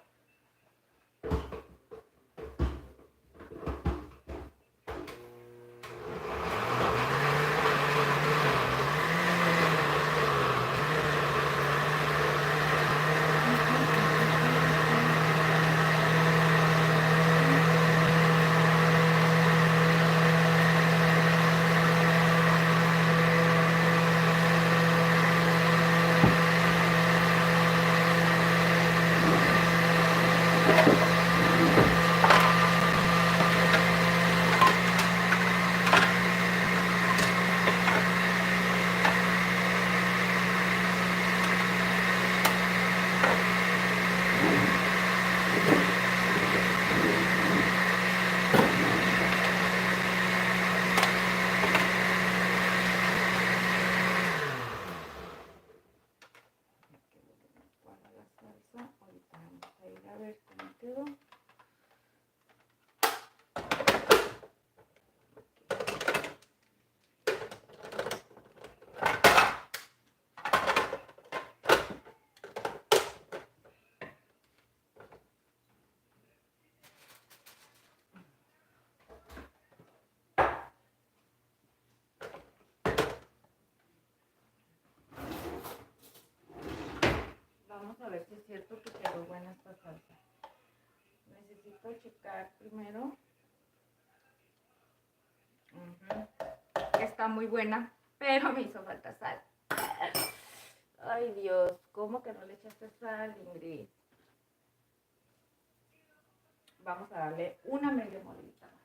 Ahorita vamos a ir a ver cómo quedó. Vamos a ver si es cierto que quedó buena esta salsa. Necesito checar primero. Está muy buena, pero me hizo falta sal. Ay Dios, ¿cómo que no le echaste sal, Ingrid? Vamos a darle una media mordidita más.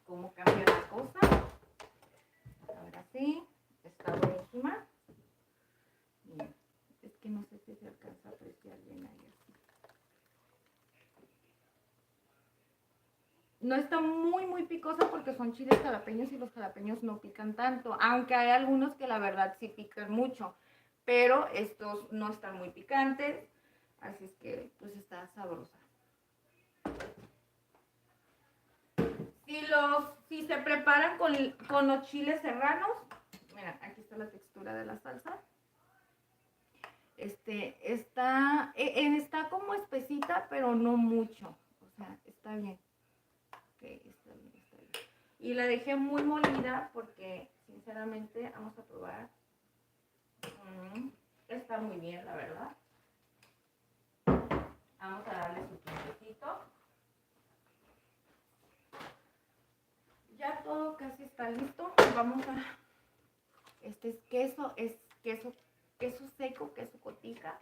¿Cómo cambia la cosa? Ahora sí, está buenísima. Bien, es que no sé si se alcanza a apreciar bien ahí así. No está muy picosa porque son chiles jalapeños y los jalapeños no pican tanto, aunque hay algunos que la verdad sí pican mucho, pero estos no están muy picantes, así es que pues está sabrosa. Si se preparan con los chiles serranos, mira, aquí está la textura de la salsa. Está como espesita, pero no mucho. O sea, está bien. Okay, está bien. Y la dejé muy molida porque, sinceramente, vamos a probar. Está muy bien, la verdad. Vamos a darle su toquecito. Ya todo casi está listo. Vamos a... Este es queso seco, queso cotija.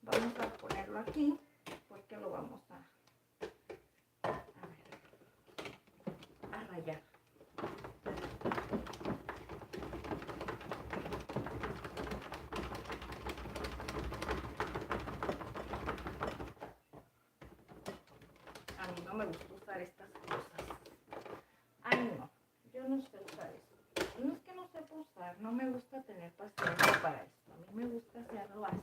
Vamos a ponerlo aquí porque lo vamos a rallar. A mí no me gusta usar estas cosas. Ay, no, yo no sé usar eso. No es que no sepa usar, no me gusta tener paciencia para esto. A mí me gusta hacerlo así.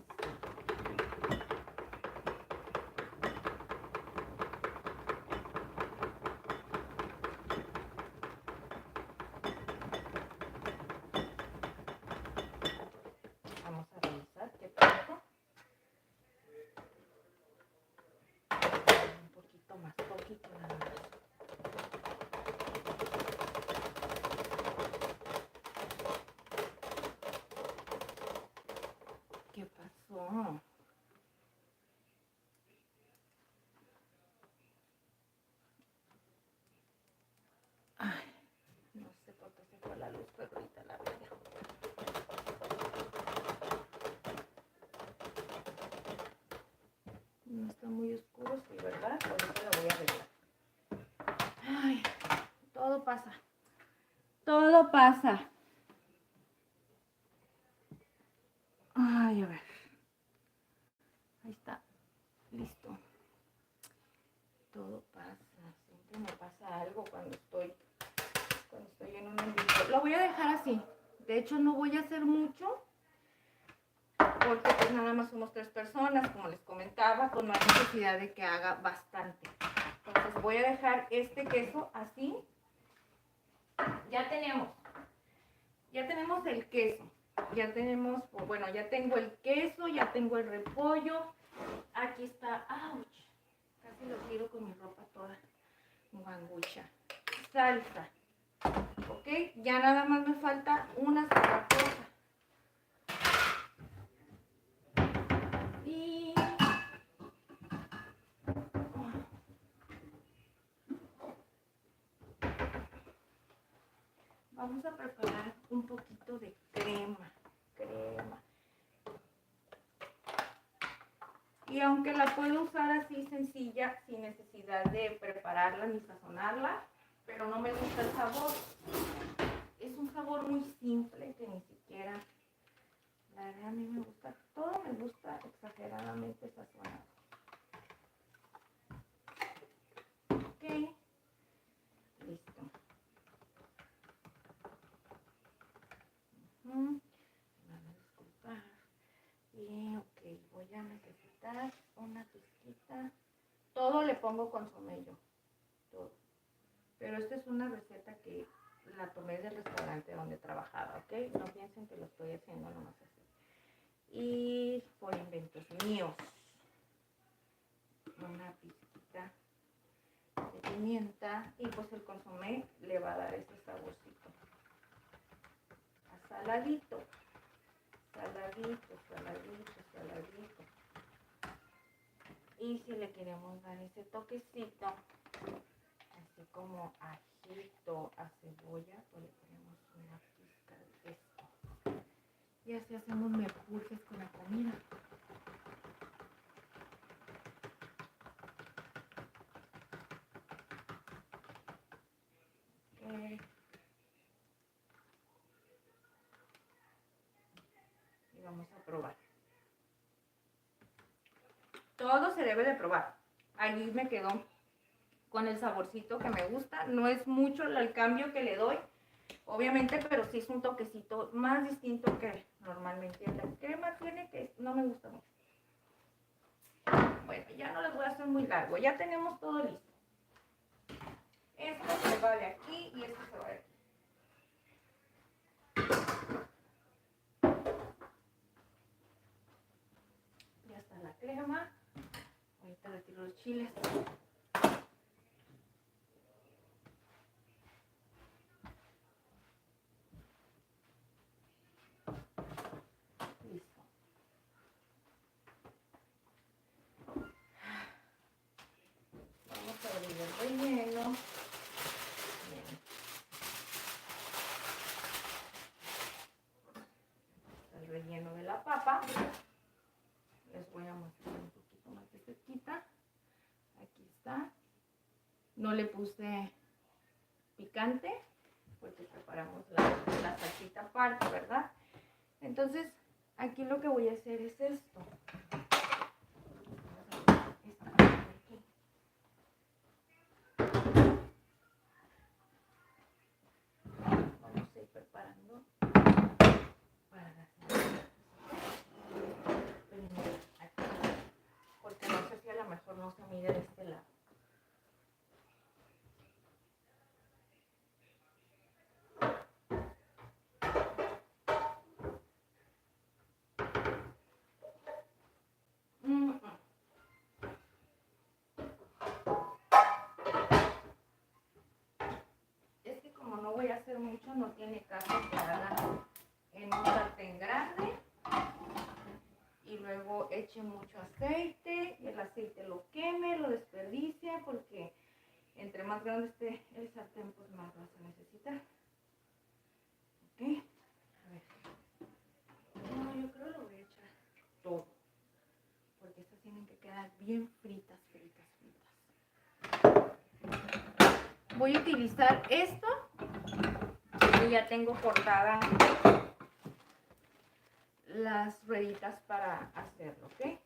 más, poquito nada más. ¿Qué pasó? Ay, no sé por qué se fue la luz, pero ahorita la veo. No está muy oscuro, sí, ¿verdad? Ahorita lo voy a arreglar. Ay, todo pasa. Todo pasa. Ay, a ver. Ahí está. Listo. Todo pasa. Siempre me pasa algo cuando estoy en un envío. Lo voy a dejar así. De hecho, no voy a hacer mucho. Porque pues nada más somos 3 personas, como les comentaba, con más necesidad de que haga bastante. Entonces voy a dejar este queso así. Ya tenemos el queso. Ya tenemos, bueno, ya tengo el queso, ya tengo el repollo. Aquí está, ¡auch! Casi lo tiro con mi ropa toda guangucha. Salsa. ¿Ok? Ya nada más me falta una sola cosa. Y vamos a preparar un poquito de crema. Y aunque la puedo usar así sencilla, sin necesidad de prepararla ni sazonarla, pero no me gusta el sabor. Es un sabor muy simple que ni siquiera, la verdad a mí me gusta, todo me gusta exageradamente sazonado. Ok, listo. Me van a disculpar. Y ok, voy a necesitar una pizquita. Todo le pongo consomé yo, todo. Pero esta es una receta que la tomé del restaurante donde trabajaba, ¿ok? No piensen que lo estoy haciendo nomás así. Y por inventos míos, una pizquita de pimienta y pues el consomé le va a dar ese saborcito. A saladito, saladito, saladito, saladito. Y si le queremos dar ese toquecito, así como ajito, a cebolla, pues le ponemos una pizca de esto. Y así hacemos merpulques con la comida. Y vamos a probar. Todo se debe de probar. Ahí me quedó con el saborcito que me gusta. No es mucho el cambio que le doy, obviamente, pero sí es un toquecito más distinto que normalmente la crema tiene, que no me gusta mucho. Bueno, ya no les voy a hacer muy largo. Ya tenemos todo listo. Esto se va de aquí y esto se va de aquí. Ya está la crema. Ahorita retiro los chiles. Listo. Vamos a abrir el relleno. Bien. El relleno de la papa. Les voy a mostrar un poquito más de cerquita. Aquí está. No le puse picante porque preparamos la salsita aparte, ¿verdad? Entonces, aquí lo que voy a hacer es esto. Esta parte de aquí. Vamos a ir preparando para la salsa. Primero aquí, porque no sé si a lo mejor no se mide de este lado. hacer mucho, no tiene caso que haga en un sartén grande y luego eche mucho aceite y el aceite lo queme, lo desperdicia, porque entre más grande esté el sartén, pues más vas a necesitar. Ok, a ver. No, yo creo que lo voy a echar todo, porque estas tienen que quedar bien fritas, fritas, fritas. Voy a utilizar esto, que ya tengo cortada las rueditas para hacerlo, ¿ok?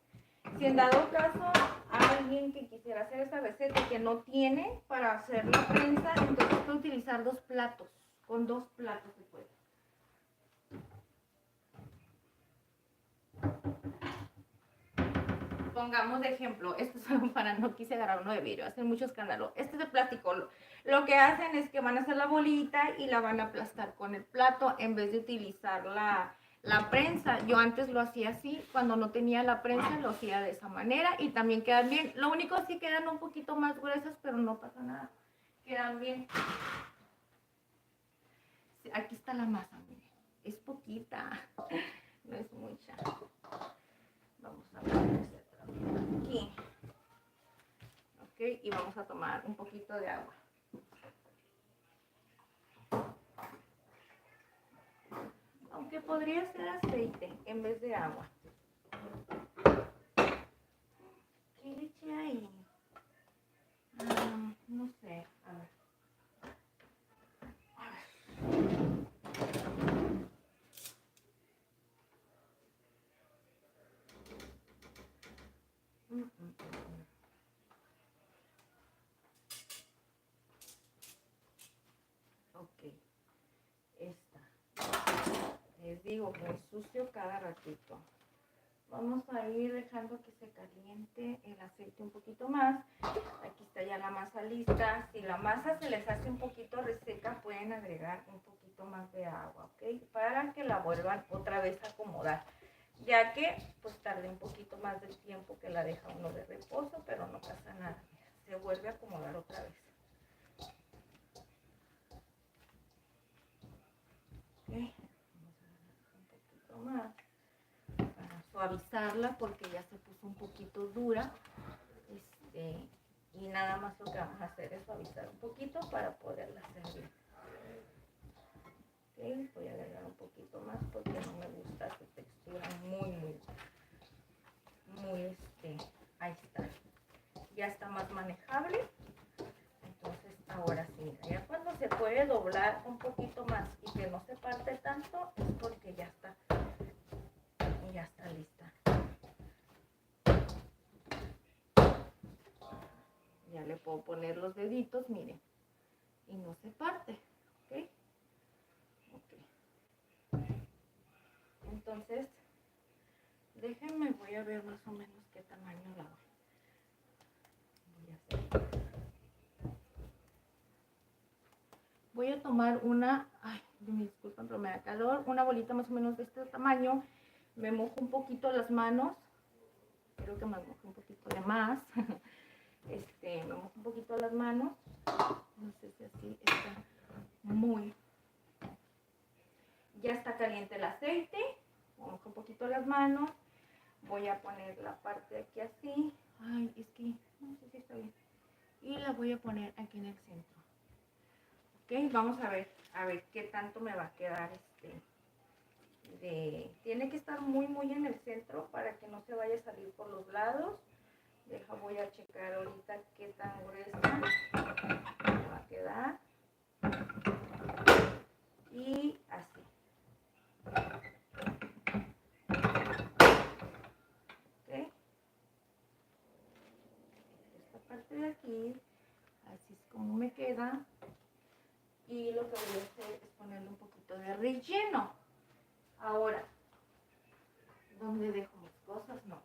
Si en dado caso alguien que quisiera hacer esta receta y que no tiene para hacer la prensa, entonces puede utilizar 2 platos. Con 2 platos se puede. Pongamos de ejemplo, esto es para, no quise agarrar uno de vidrio, hacen mucho escándalo. Este es de plástico. Lo que hacen es que van a hacer la bolita y la van a aplastar con el plato en vez de utilizar la prensa. Yo antes lo hacía así, cuando no tenía la prensa lo hacía de esa manera y también quedan bien. Lo único sí quedan un poquito más gruesas, pero no pasa nada. Quedan bien. Aquí está la masa, miren. Es poquita, no es mucha. Vamos a poner aquí. Ok, y vamos a tomar un poquito de agua. Aunque podría ser aceite en vez de agua. ¿Qué le eché ahí? No sé, a ver. Ok, esta. Les digo, muy sucio cada ratito. Vamos a ir dejando que se caliente el aceite un poquito más. Aquí está ya la masa lista. Si la masa se les hace un poquito reseca, pueden agregar un poquito más de agua, ¿ok? Para que la vuelvan otra vez a acomodar. Ya que pues tarde un poquito más del tiempo que la deja uno de reposo, pero no pasa nada. Se vuelve a acomodar otra vez. Okay. Vamos a dar un poquito más para suavizarla porque ya se puso un poquito dura. Y nada más lo que vamos a hacer es suavizar un poquito para poderla servir. Okay. Voy a agregar un poquito más porque no me gusta su textura muy ahí está. Ya está más manejable. Entonces ahora sí, ya cuando se puede doblar un poquito más y que no se parte tanto es porque ya está lista. Ya le puedo poner los deditos, miren, y no se parte, ¿ok? Entonces, déjenme, voy a ver más o menos qué tamaño la voy a hacer. Voy a tomar una, me disculpan, pero me da calor, una bolita más o menos de este tamaño. Me mojo un poquito las manos, creo que me mojo un poquito de más. Me mojo un poquito las manos, no sé si así está muy. Ya está caliente el aceite, mojo un poquito las manos. Voy a poner la parte de aquí así. Ay, es que no sé si está bien. Y la voy a poner aquí en el centro. Ok, vamos a ver qué tanto me va a quedar tiene que estar muy en el centro para que no se vaya a salir por los lados. Voy a checar ahorita qué tan gruesa me va a quedar. Y así. Ok. Esta parte de aquí, así es como me queda. Y lo que voy a hacer es ponerle un poquito de relleno. Ahora, ¿dónde dejo mis cosas? No.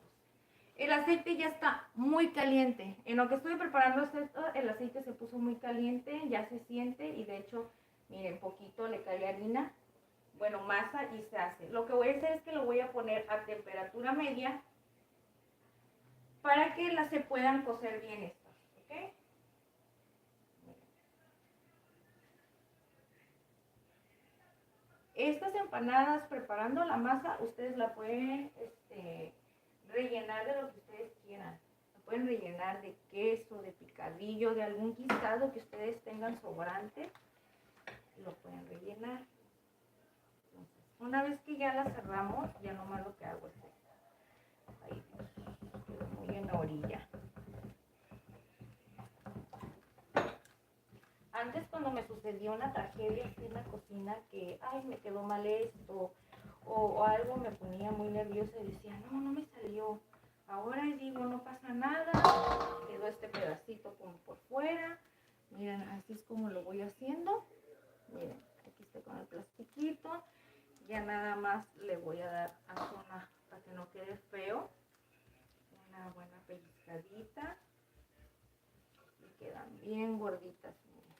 El aceite ya está muy caliente. En lo que estoy preparando esto, el aceite se puso muy caliente, ya se siente y de hecho, miren, poquito le cae harina, bueno, masa y se hace. Lo que voy a hacer es que lo voy a poner a temperatura media para que se puedan cocer bien estas, ¿ok? Estas empanadas, preparando la masa, ustedes la pueden rellenar de lo que ustedes quieran. La pueden rellenar de queso, de picadillo, de algún guisado que ustedes tengan sobrante. Lo pueden rellenar. Entonces, una vez que ya la cerramos, ya nomás lo que hago es ahí, quedó muy en la orilla. Antes, cuando me sucedió una tragedia así en la cocina, que ay, me quedó mal esto, o algo, me ponía muy nerviosa y decía, no me salió. Ahora digo, no pasa nada, quedó este pedacito como por fuera. Miren, así es como lo voy haciendo. Miren, aquí estoy con el plastiquito. Ya nada más le voy a dar a zona para que no quede feo. Una buena pellizcadita. Y quedan bien gorditas. Miren.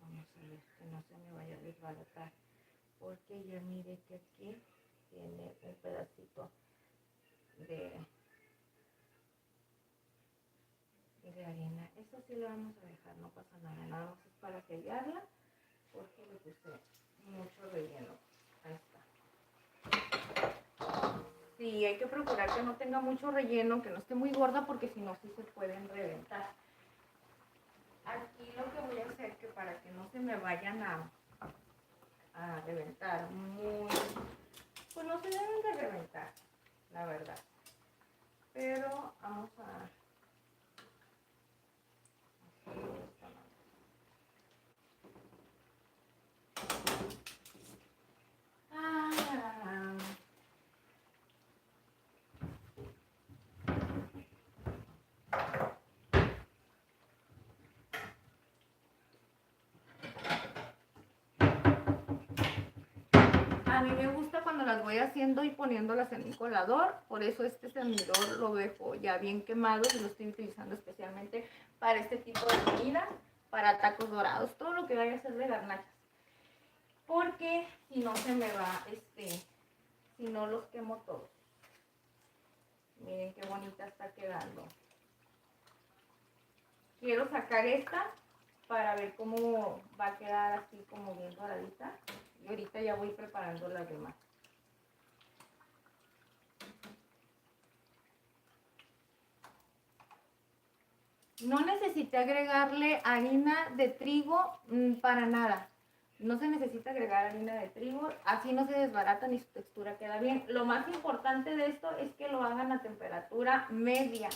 Vamos a ver que no se me vaya a desbaratar. Porque ya mire que aquí tiene un pedacito de harina. Esta sí la vamos a dejar, no pasa nada, nada más es para sellarla porque le puse mucho relleno. Ahí está. Sí, hay que procurar que no tenga mucho relleno, que no esté muy gorda porque si no sí se pueden reventar. Aquí lo que voy a hacer que para que no se me vayan a reventar muy, pues no se deben de reventar, la verdad. Pero vamos a A mí me gusta cuando las voy haciendo y poniéndolas en un colador, por eso este cernidor lo dejo ya bien quemado y lo estoy utilizando especialmente para este tipo de comida, para tacos dorados, todo lo que vaya a ser de garnachas. Porque si no se me va, si no los quemo todos. Miren qué bonita está quedando. Quiero sacar esta para ver cómo va a quedar así como bien doradita. Y ahorita ya voy preparando las demás. No necesité agregarle harina de trigo para nada. No se necesita agregar harina de trigo, así no se desbarata ni su textura queda bien. Lo más importante de esto es que lo hagan a temperatura media.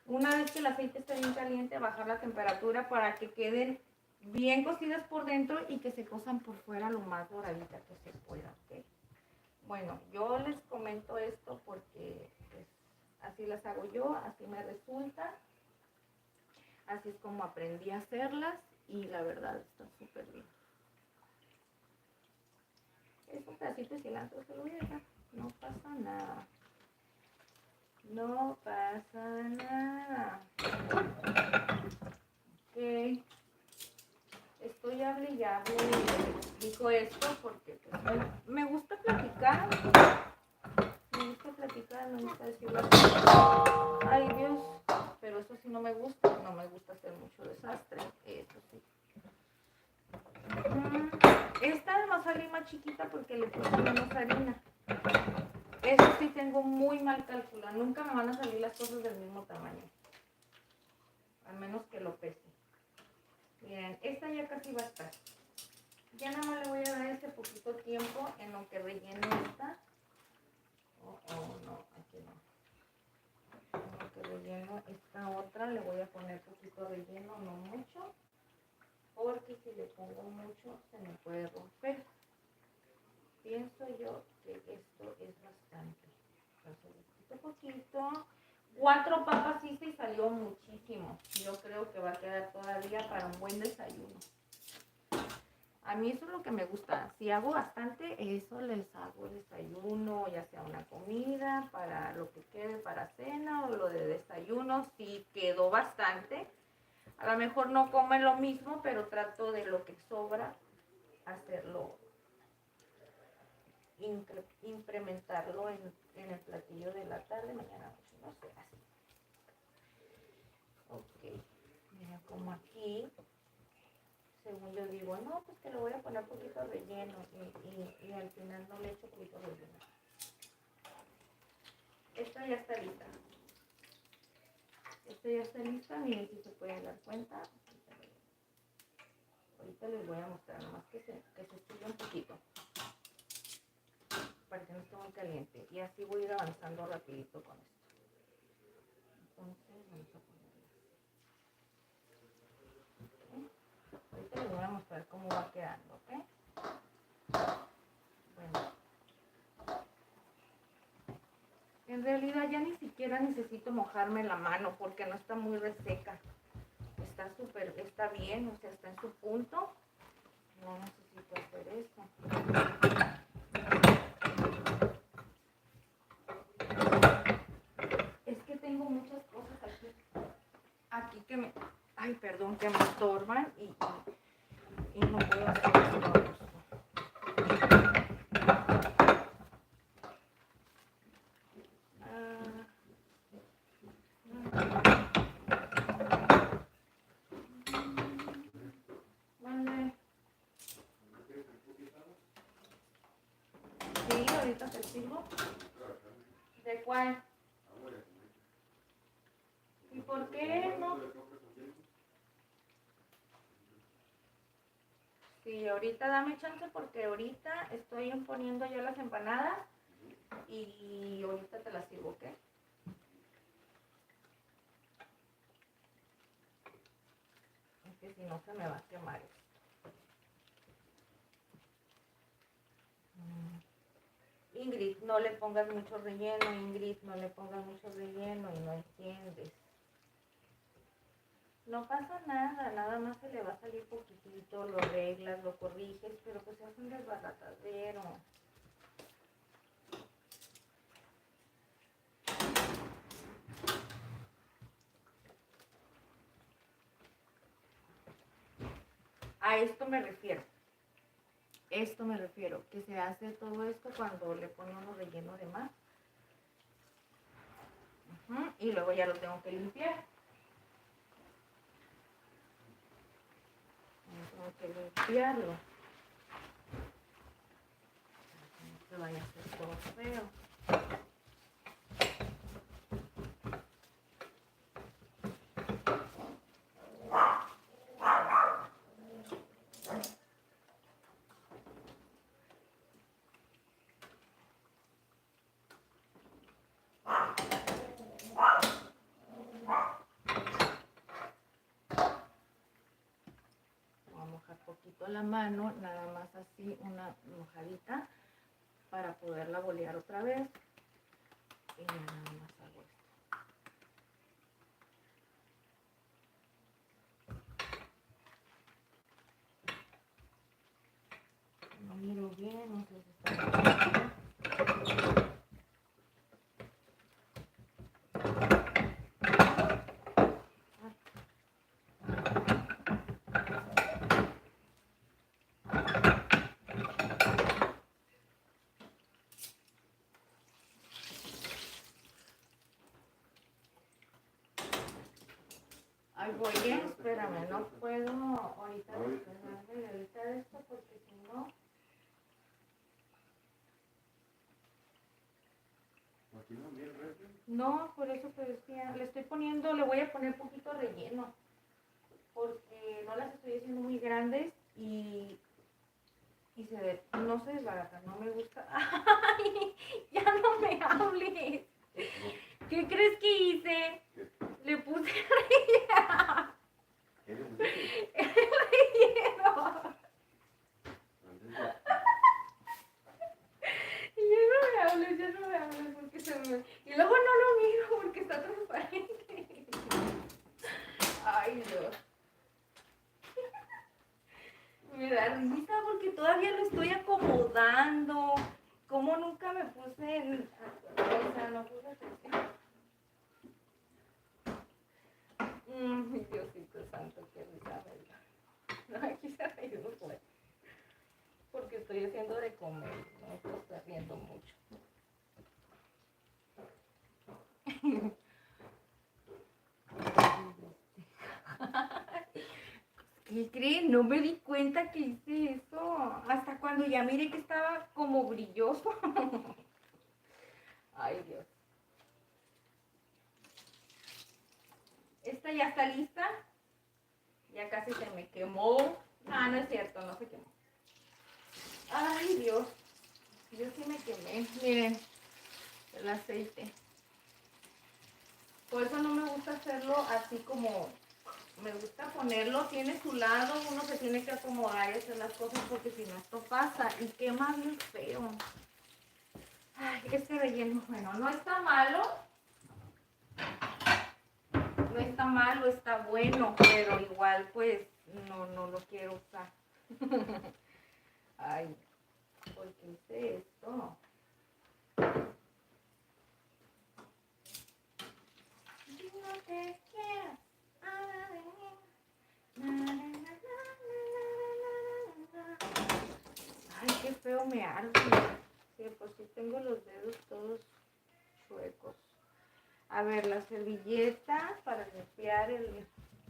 Una vez que el aceite esté bien caliente, bajar la temperatura para que queden bien cocidas por dentro y que se cosan por fuera lo más doradita que se pueda. ¿Okay? Bueno, yo les comento esto porque pues, así las hago yo, así me resulta. Así es como aprendí a hacerlas y la verdad está súper bien. Es un pedacito de cilantro, se lo voy a dejar. No pasa nada. No pasa nada. Ok. Estoy hable y hable y les explico esto porque pues, me gusta platicar. Me gusta decir las cosas. Ay Dios, pero eso sí no me gusta hacer mucho desastre, eso sí. Esta va a salir más chiquita porque le puse menos harina. Eso sí tengo muy mal calculado, nunca me van a salir las cosas del mismo tamaño. Al menos que lo pese. Miren, esta ya casi va a estar. Ya nada más le voy a dar ese poquito tiempo en lo que relleno esta. No, aquí no. En lo que relleno esta otra le voy a poner poquito relleno, no mucho. Porque si le pongo mucho se me puede romper. Pienso yo que esto es bastante. Entonces, poquito. 4 papas hice y salió muchísimo. Yo creo que va a quedar todavía para un buen desayuno. A mí eso es lo que me gusta. Si hago bastante, eso les hago desayuno, ya sea una comida, para lo que quede para cena o lo de desayuno. Si quedó bastante, a lo mejor no comen lo mismo, pero trato de lo que sobra hacerlo, incrementarlo en el platillo de la tarde, mañana, noche, no sé, así. Ok, Mira, como aquí, según yo digo, no, pues que le voy a poner poquito relleno y al final no le echo poquito relleno. Esta ya está lista. Esta ya está lista, miren si se pueden dar cuenta. Ahorita les voy a mostrar, nomás que se estire un poquito. Para que no esté muy caliente. Y así voy a ir avanzando rapidito con esto. Entonces vamos a ponerla así. ¿Okay? Ahorita les voy a mostrar cómo va quedando, ¿ok? Bueno. En realidad ya ni siquiera necesito mojarme la mano porque no está muy reseca. Está súper, está bien, o sea, está en su punto. No necesito hacer eso. Es que tengo muchas cosas aquí que me, ay, perdón, que me estorban y no puedo hacer esto. Vale. Sí, ahorita te sirvo. ¿De cuál? ¿Y por qué no? Sí, ahorita dame chance porque ahorita estoy poniendo ya las empanadas y ahorita te las sirvo, ¿ok? Es que si no se me va a quemar esto. Ingrid, no le pongas mucho relleno, Ingrid, no le pongas mucho relleno y no entiendes. No pasa nada, nada más se le va a salir poquitito, lo arreglas, lo corriges, pero pues se hace un desbaratadero. A esto me refiero. Esto me refiero, que se hace todo esto cuando le pone uno relleno de más. Y luego ya lo tengo que limpiar. Tengo que limpiarlo. No se vaya a hacer todo feo. Poquito la mano, nada más así una mojadita para poderla bolear otra vez y ya nada más hago esto. No miro bien, no sé si está bien. Ay, voy, espérame, no puedo ahorita despegarme de ahorita de esto porque si no... No, por eso te decía, le estoy poniendo, le voy a poner poquito relleno porque no las estoy haciendo muy grandes y no se desbaratan, no me gusta. Ay, ya no me hables. ¿Qué crees que hice? Le puse relleno. Ya no me hables porque se me... Y luego no lo miro porque está transparente. Ay, Dios. Me da risa porque todavía lo estoy acomodando. Como nunca me puse en... O sea, no puse atención. Mi Diosito santo, qué risa me da. No, aquí se reír no puede. Porque estoy haciendo de comer. No estoy riendo mucho. ¿Qué creen? No me di cuenta que hice eso. Hasta cuando ya miré que estaba como brilloso. Ay, Dios. Esta ya está lista. Ya casi se me quemó. Ah, no es cierto, no se quemó. Ay, Dios. Yo sí me quemé. Miren, el aceite. Por eso no me gusta hacerlo así como... Me gusta ponerlo, tiene su lado, uno se tiene que acomodar y hacer las cosas porque si no esto pasa y quema bien feo. Ay, este relleno, bueno, no está malo. No está malo, está bueno, pero igual pues no lo quiero usar. Ay, ¿por qué hice esto? No te quieras. Ay, qué feo me arde. Sí, pues sí tengo los dedos todos chuecos. A ver, la servilleta para limpiar el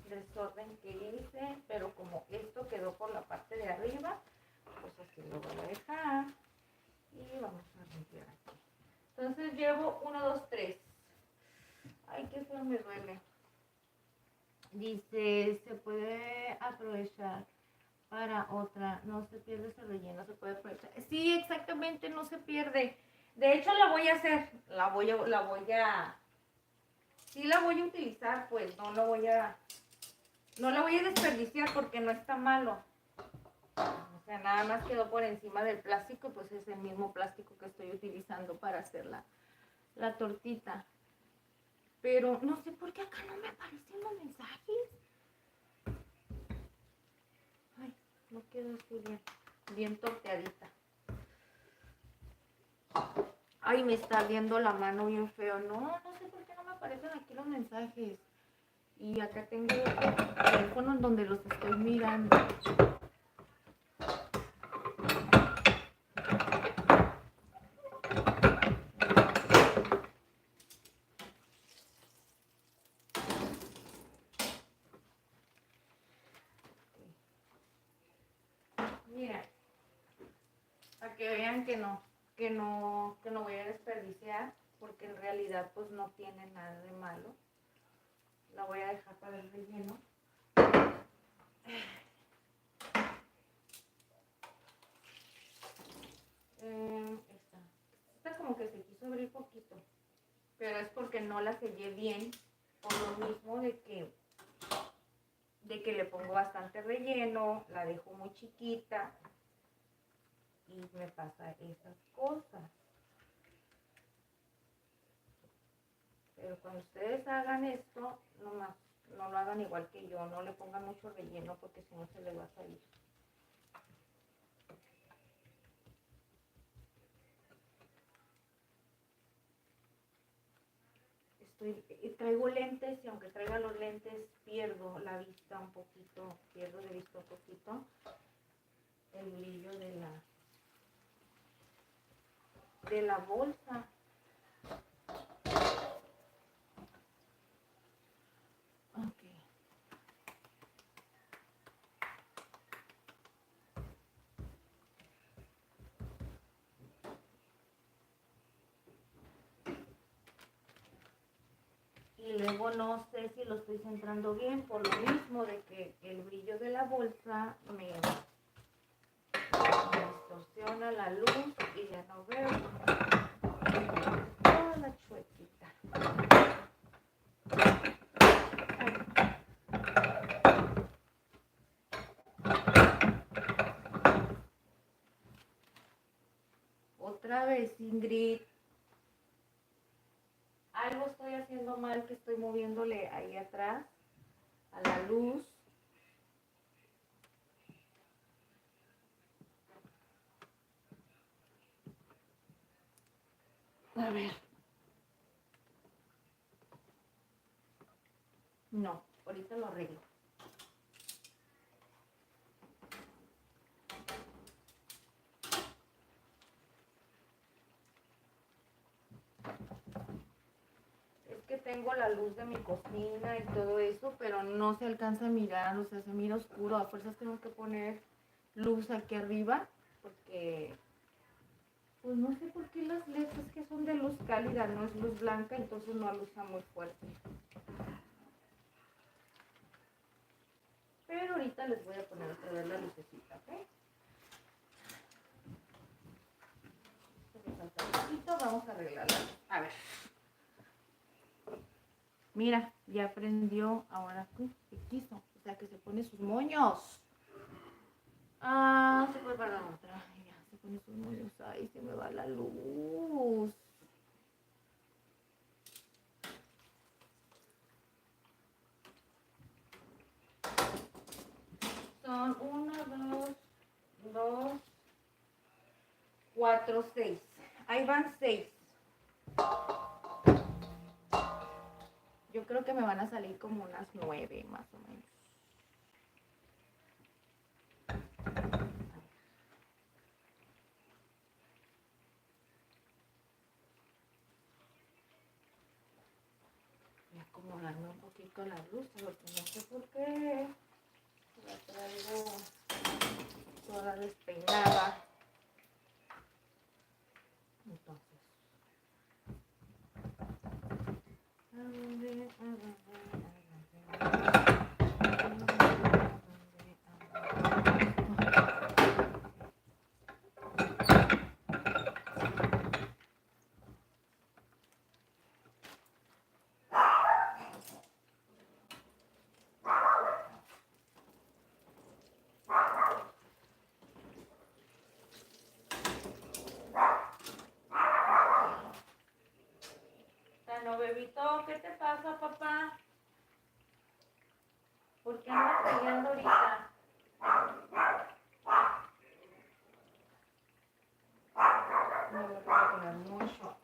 desorden que hice, pero como esto quedó por la parte de arriba, pues así lo voy a dejar. Y vamos a limpiar aquí. Entonces llevo 1, 2, 3. Ay, qué feo me duele. Dice, se puede aprovechar para otra, no se pierde ese relleno, se puede aprovechar. Sí, exactamente, no se pierde. De hecho, la voy a hacer, sí la voy a utilizar, pues, no la voy a desperdiciar porque no está malo. O sea, nada más quedó por encima del plástico, pues es el mismo plástico que estoy utilizando para hacer la tortita. Pero no sé por qué acá no me aparecen los mensajes. Ay, no quedó así bien torteadita. Ay, me está ardiendo la mano bien feo. No sé por qué no me aparecen aquí los mensajes. Y acá tengo otro teléfono en donde los estoy mirando. Mira, para que vean que no voy a desperdiciar, porque en realidad pues no tiene nada de malo. La voy a dejar para el relleno. Esta como que se quiso abrir poquito, pero es porque no la sellé bien, por lo mismo de que le pongo bastante relleno, la dejo muy chiquita y me pasa esas cosas. Pero cuando ustedes hagan esto, no lo hagan igual que yo, no le pongan mucho relleno porque si no se les va a salir. Traigo lentes y aunque traiga los lentes pierdo la vista un poquito, pierdo de vista un poquito el brillo de la bolsa. Okay. Y luego no sé si lo estoy centrando bien por lo mismo de que el brillo de la bolsa me distorsiona la luz y ya no veo toda la chuequita. Otra vez, Ingrid. Algo estoy haciendo mal que estoy moviéndole ahí atrás a la luz. A ver. No, ahorita lo arreglo. tengo la luz de mi cocina y todo eso, pero no se alcanza a mirar, o sea, se mira oscuro. A fuerzas tengo que poner luz aquí arriba, porque pues no sé por qué las LEDs es que son de luz cálida, no es luz blanca, entonces no alusa muy fuerte. Pero ahorita les voy a poner otra vez la lucecita, ¿ok? Me falta un poquito, vamos a arreglarla. A ver. Mira, ya prendió ahora que quiso, o sea que se pone sus moños. Ah, se fue para la otra. Ay, ya se pone sus moños. Ay, se me va la luz. Son 2, 4, 6. Ahí van 6. Yo creo que me van a salir como unas 9 más o menos. Voy a acomodarme un poquito la luz, porque no sé por qué. La traigo toda despeinada. Entonces. Bueno, bebito, ¿qué te pasa, papá? ¿Por qué andas peleando ahorita? No me puedo poner mucho.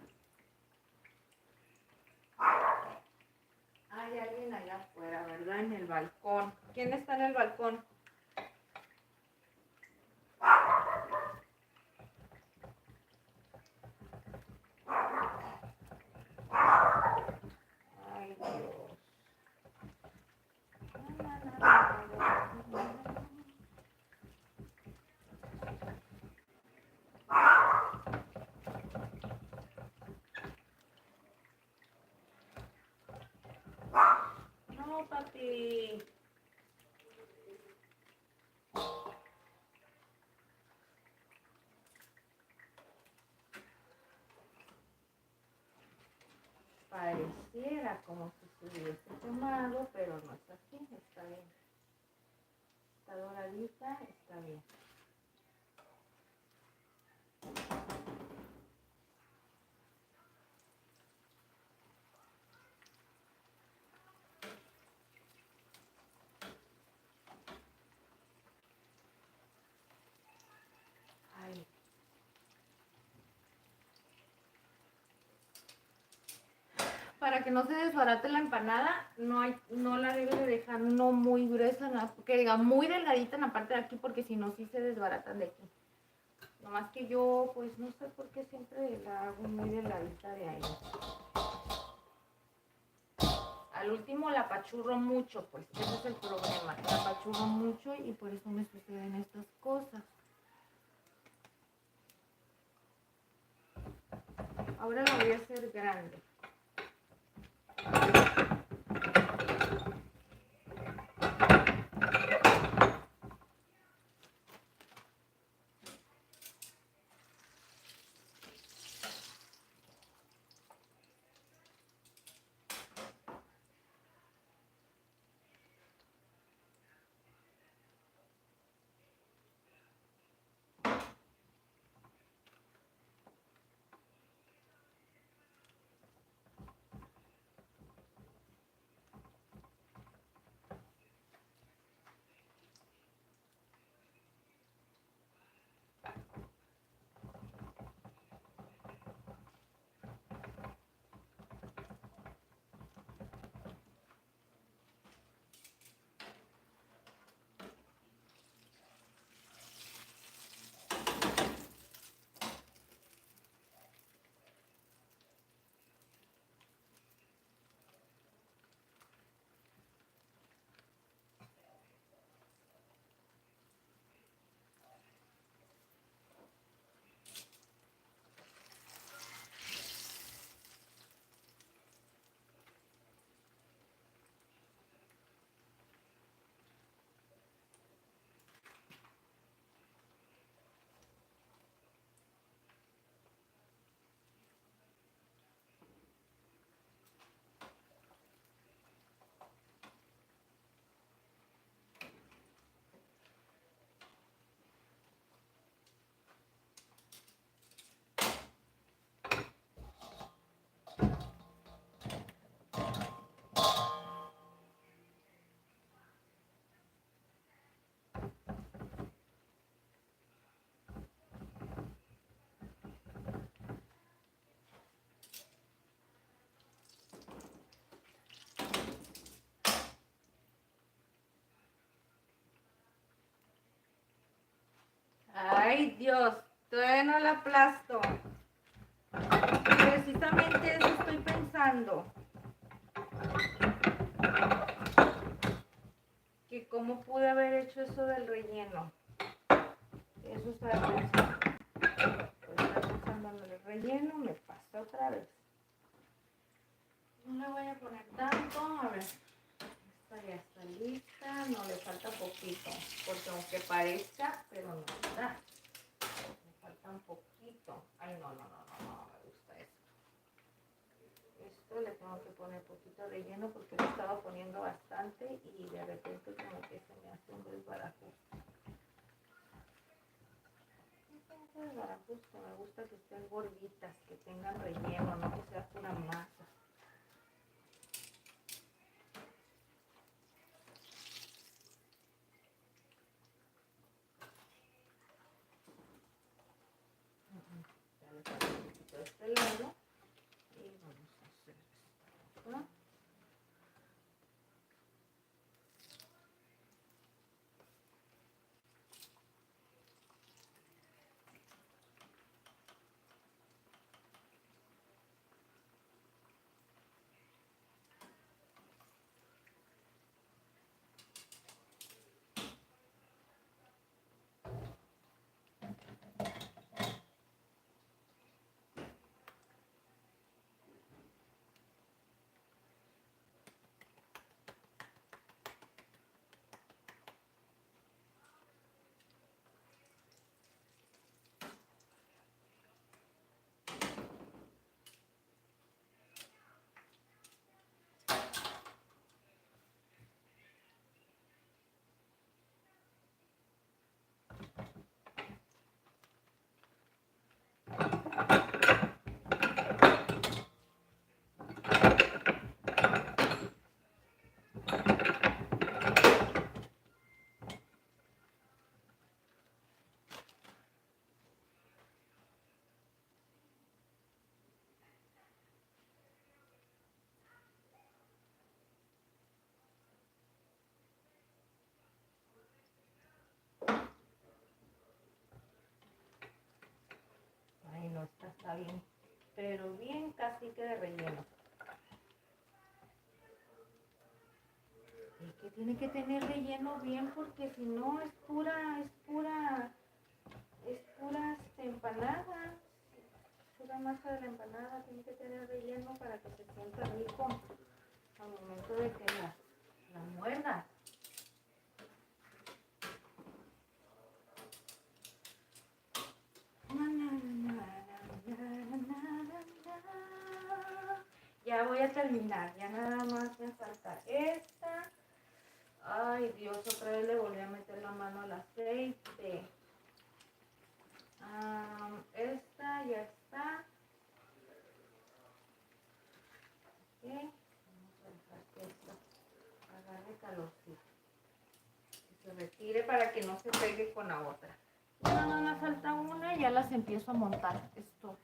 Hay alguien allá afuera, ¿verdad? En el balcón. ¿Quién está en el balcón? Ay, Dios. No, papi. Pareciera como si se hubiese quemado, pero no es así, está bien. Está doradita, está bien. Ay. Para que no se desbarate la empanada, no la debes de dejar no muy gruesa, que diga muy delgadita en la parte de aquí, porque si no, sí se desbaratan de aquí. Nomás que yo, pues no sé por qué siempre la hago muy delgadita de ahí. Al último la apachurro mucho, pues ese es el problema. La apachurro mucho y por eso me suceden estas cosas. Ahora la voy a hacer grande. Ay, Dios, todavía no la aplasto. Precisamente eso estoy pensando. Que cómo pude haber hecho eso del relleno. Eso estaba pensando. Estaba pensando en el relleno, me pasa otra vez. No le voy a poner tanto, a ver. Esta ya está lista, no le falta poquito, porque aunque parezca, pero no está. Me falta un poquito. Ay, no me gusta esto. Esto le tengo que poner poquito relleno porque lo estaba poniendo bastante y de repente como que se me hace un desbarajuste. No es desbarajuste, me gusta que estén gorditas, que tengan relleno, no que sea pura masa. Ya le falta un poquito de este lado y vamos a hacer esto, ¿no? Ay, no, esta está bien, pero bien casi que de relleno. Y que tiene que tener relleno bien porque si no es pura empanada. Pura masa de la empanada, tiene que tener relleno para que se sienta rico al momento de que la muerdas. Ya voy a terminar, ya nada más me falta esta. Ay, Dios, otra vez le volví a meter la mano al aceite. Esta ya está. Ok, vamos a dejar que esto agarre calorcito. Que se retire para que no se pegue con la otra. Ya nada más falta una y ya las empiezo a montar. Esto.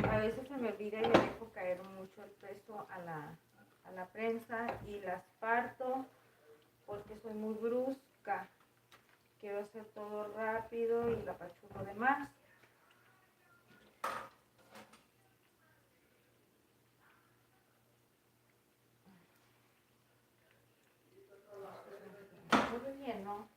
A veces se me olvida y le dejo caer mucho el peso a la prensa y las parto porque soy muy brusca. Quiero hacer todo rápido y la apachurro de más. Muy bien, ¿no?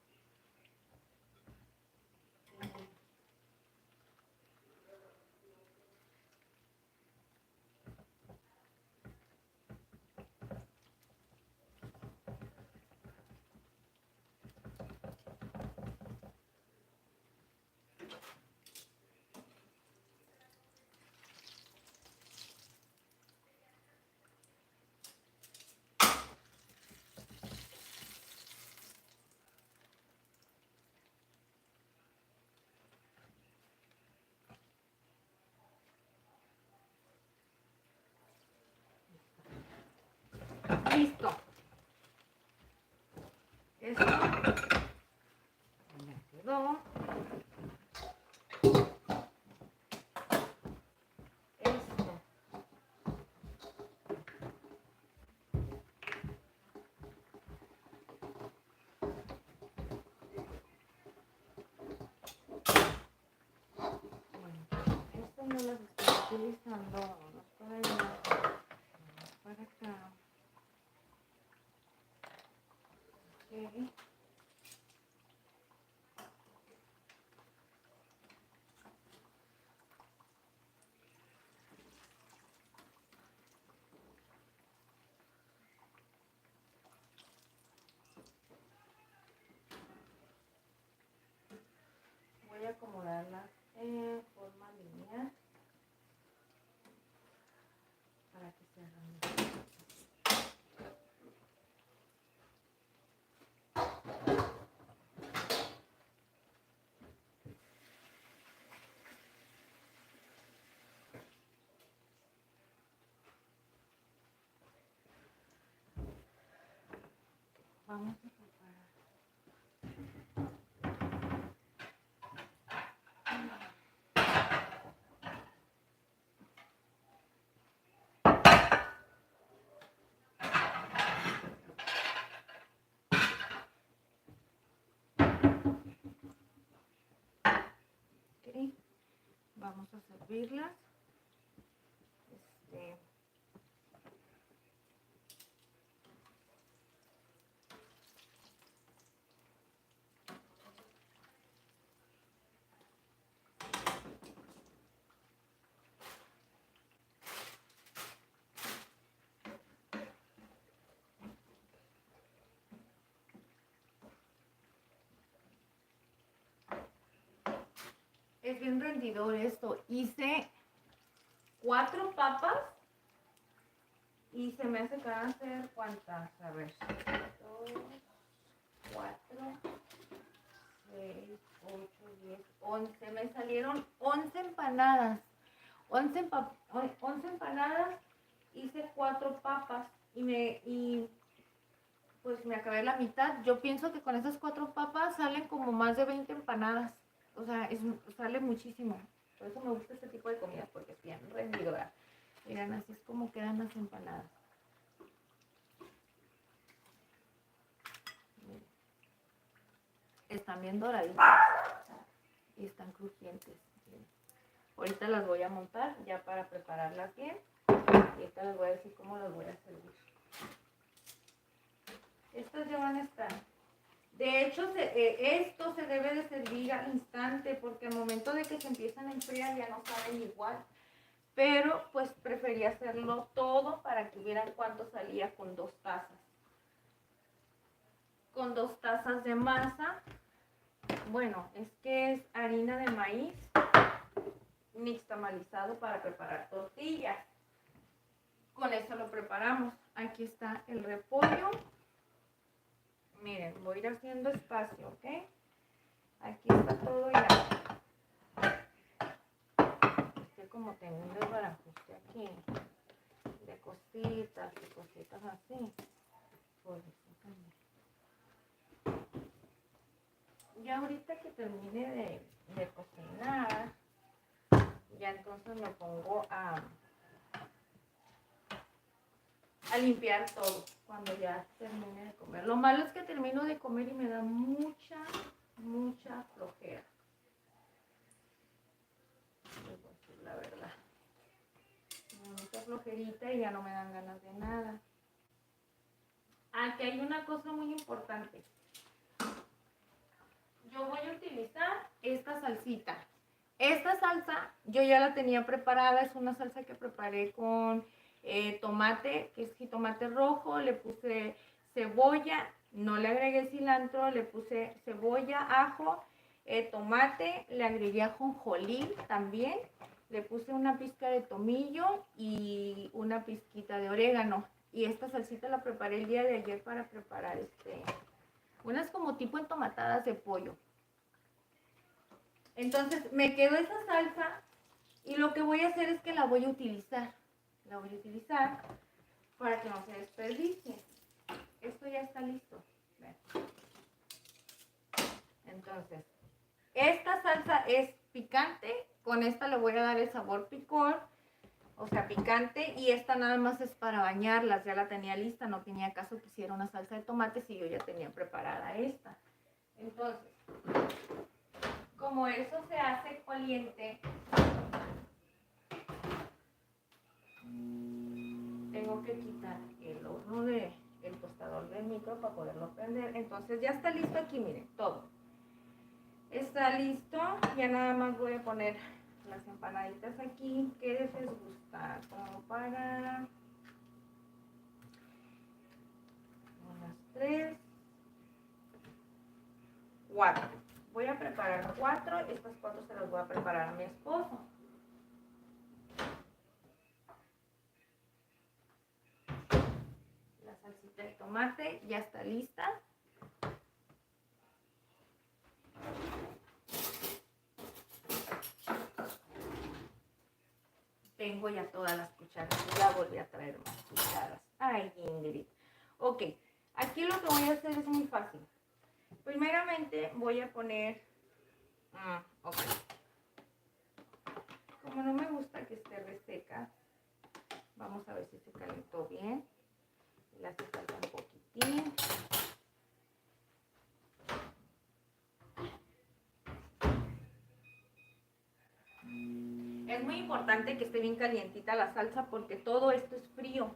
Listo. Esto ya quedó. Esto. Bueno, esto no las estoy utilizando. Vámonos para allá. Vamos para acá. Ok. Voy a acomodarlas en forma lineal para que se hagan mejor. Vamos a preparar. Ok, vamos a servirlas. Es bien rendidor esto. Hice 4 papas y se me hace que van a ser ¿cuántas? A ver. 2, 4, 6, 8, 10, 11. Me salieron 11 empanadas. 11 empanadas. Hice 4 papas y pues me acabé la mitad. Yo pienso que con esas 4 papas salen como más de 20 empanadas. O sea, sale muchísimo. Por eso me gusta este tipo de comida, porque es bien rendidora. Miren, así es como quedan las empanadas. Miren. Están bien doraditas y están crujientes. Miren. Ahorita las voy a montar ya para prepararlas bien. Y ahorita les voy a decir cómo las voy a servir. Estas ya van a estar. De hecho, esto se debe de servir al instante porque al momento de que se empiezan a enfriar ya no saben igual. Pero pues preferí hacerlo todo para que vieran cuánto salía con 2 tazas. Con 2 tazas de masa. Bueno, es que es harina de maíz nixtamalizado para preparar tortillas. Con eso lo preparamos. Aquí está el repollo. Miren, voy a ir haciendo espacio, ¿ok? Aquí está todo ya. Es que como tengo un desbarajuste aquí de cositas y cositas así, por eso también. Ya ahorita que termine de cocinar, ya entonces me pongo a limpiar todo cuando ya termine de comer. Lo malo es que termino de comer y me da mucha flojera. Les voy a decir la verdad. Me da mucha flojerita y ya no me dan ganas de nada. Aquí hay una cosa muy importante. Yo voy a utilizar esta salsita. Esta salsa yo ya la tenía preparada. Es una salsa que preparé con tomate, que es jitomate rojo. Le puse cebolla, no le agregué cilantro, le puse cebolla, ajo, tomate, le agregué ajonjolí también. Le puse una pizca de tomillo y una pizquita de orégano. Y esta salsita la preparé el día de ayer para preparar unas como tipo entomatadas de pollo. Entonces me quedó esa salsa y lo que voy a hacer es que la voy a utilizar. La voy a utilizar para que no se desperdicie. Esto ya está listo. Vean. Entonces, esta salsa es picante, con esta le voy a dar el sabor picor, o sea, picante, y esta nada más es para bañarlas, ya la tenía lista, no tenía caso que hiciera una salsa de tomate si yo ya tenía preparada esta. Entonces, como eso se hace caliente, tengo que quitar el horno el tostador del micro para poderlo prender. Entonces ya está listo aquí, miren, todo. Está listo, ya nada más voy a poner las empanaditas aquí. ¿Qué les gusta? Como para unas 3, 4. Voy a preparar 4, estas 4 se las voy a preparar a mi esposo. La salsita de tomate ya está lista. Tengo ya todas las cucharas, ya volví a traer más cucharas. Ay, Ingrid. Ok, aquí lo que voy a hacer es muy fácil. Primeramente voy a poner, ok. Como no me gusta que esté reseca, vamos a ver si se calentó bien. Le hace falta un poquitín. Es muy importante que esté bien calientita la salsa porque todo esto es frío.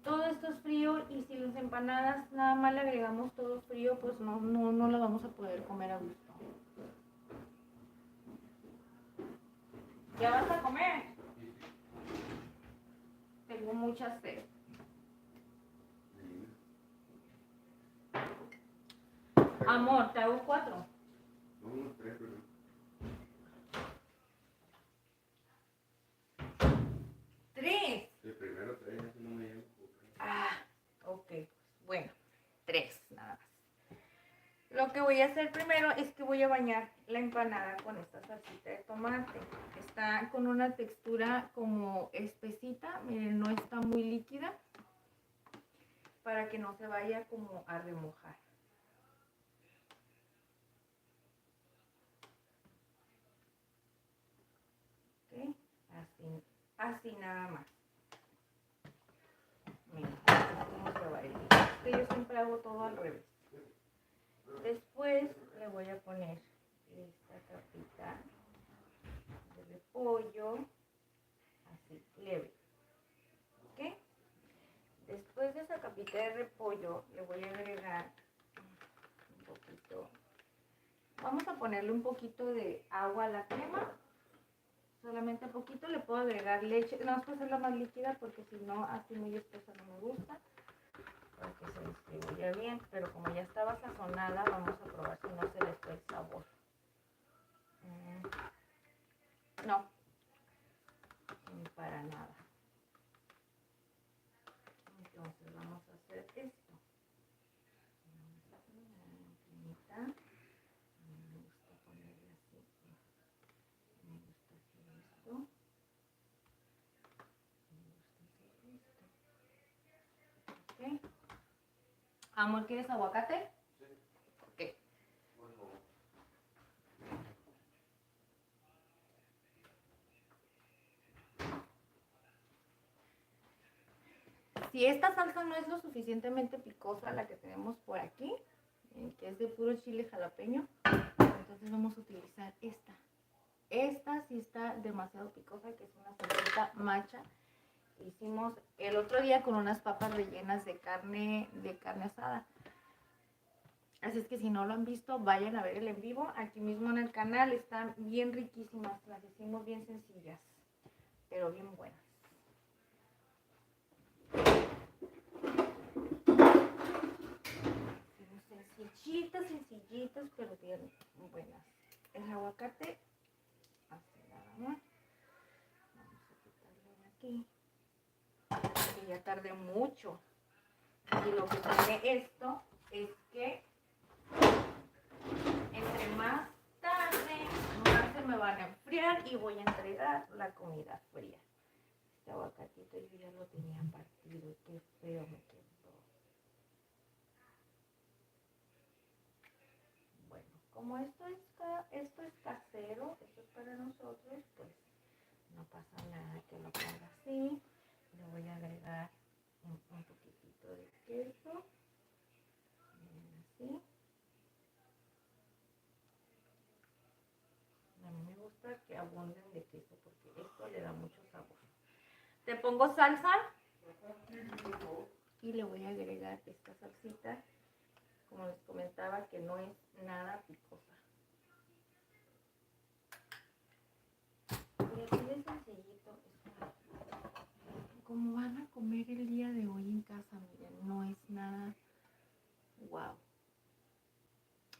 Todo esto es frío y si las empanadas nada más le agregamos todo frío, pues no la vamos a poder comer a gusto. ¿Ya vas a comer? Tengo mucha sed. Amor, te hago 4. No, 3, perdón. 3. Sí, primero 3, eso no me llevo. Ah, ok. Bueno, 3 nada más. Lo que voy a hacer primero es que voy a bañar la empanada con esta salsita de tomate. Está con una textura como espesita, miren, no está muy líquida, para que no se vaya como a remojar. ¿Ok? Así nada más. Miren, cómo se va a ir. Yo siempre hago todo al revés. Después le voy a poner esta capita de repollo, así, leve. ¿Ok? Después de esa capita de repollo le voy a agregar un poquito, vamos a ponerle un poquito de agua a la crema, solamente un poquito. Le puedo agregar leche, no vamos a hacerla más líquida porque si no, así muy espesa no me gusta, para que se distribuya bien, pero como ya estaba sazonada, vamos a probar si no se le fue el sabor. No, para nada. Entonces vamos a hacer esto. Cremita. Me gusta ponerle así. Me gusta hacer esto. Me gusta hacer esto. Ok. Amor, ¿quieres aguacate? Sí. Ok. Por favor. Si esta salsa no es lo suficientemente picosa, la que tenemos por aquí, que es de puro chile jalapeño, entonces vamos a utilizar esta. Esta sí está demasiado picosa, que es una salsita macha. Hicimos el otro día con unas papas rellenas de carne asada. Así es que si no lo han visto, vayan a ver el en vivo. Aquí mismo en el canal están bien riquísimas. Las hicimos bien sencillas, pero bien buenas. Sencillitas, pero bien buenas. El aguacate, así nada más. Vamos a quitarlo de aquí, que ya tardé mucho. Y lo que tiene esto es que entre más tarde, más se me van a enfriar y voy a entregar la comida fría. Este aguacatito yo ya lo tenía partido, qué feo me quedó. Bueno, como esto es casero, esto es para nosotros, pues no pasa nada que lo ponga así. Le voy a agregar un poquitito de queso, así. A mí me gusta que abunden de queso porque esto le da mucho sabor. Te pongo salsa y le voy a agregar esta salsita, como les comentaba, que no es nada picosa. Y así de sencillito. Como van a comer el día de hoy en casa, miren, no es nada wow.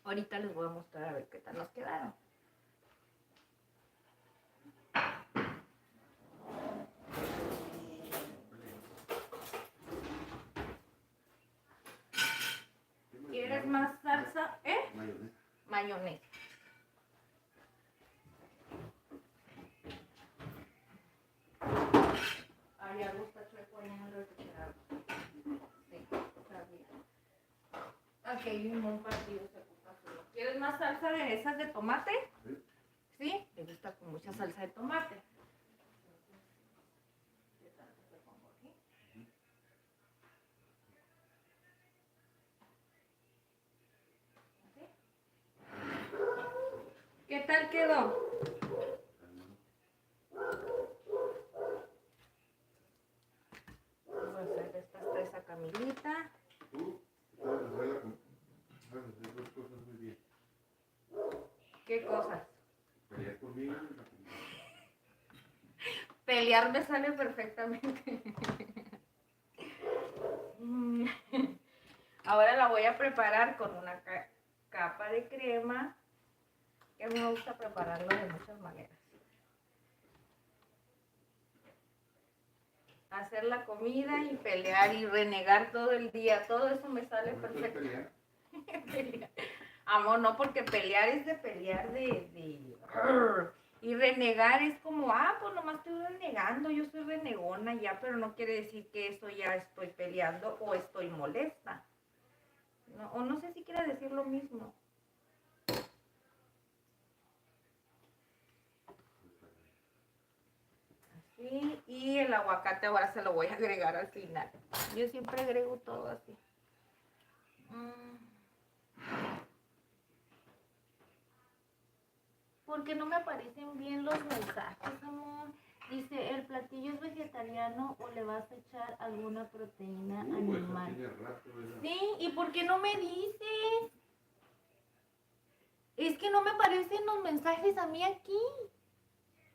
Ahorita les voy a mostrar a ver qué tal nos quedaron. ¿Quieres más salsa? Mayonesa. Mayonesa. Ay, a gusto estoy poniendo el refrigerador. Sí, está bien. Ok, limón partido se ocupa solo. ¿Quieres más salsa de esas de tomate? Sí. ¿Sí? Me gusta con mucha salsa de tomate. ¿Qué tal quedó? Voy a hacer estas tres a Camilita. Tú sabes hacer dos cosas muy bien. ¿Qué cosas? Pelear conmigo y la comida. Pelear me sale perfectamente. Ahora la voy a preparar con una capa de crema, que a mí me gusta prepararlo de muchas maneras. Hacer la comida y pelear y renegar todo el día, todo eso me sale ¿Por qué perfecto. pelear? Pelear. Amor, no, porque pelear es de pelear y renegar es como, pues nomás estoy renegando, yo soy renegona ya, pero no quiere decir que eso ya estoy peleando o estoy molesta. No, o no sé si quiere decir lo mismo. Así, y el aguacate ahora se lo voy a agregar al final. Yo siempre agrego todo así. Porque no me aparecen bien los mensajes, amor. Dice, ¿el platillo es vegetariano o le vas a echar alguna proteína Esa animal? tiene rato, esa. Sí, ¿y por qué no me dices? Es que no me aparecen los mensajes a mí aquí.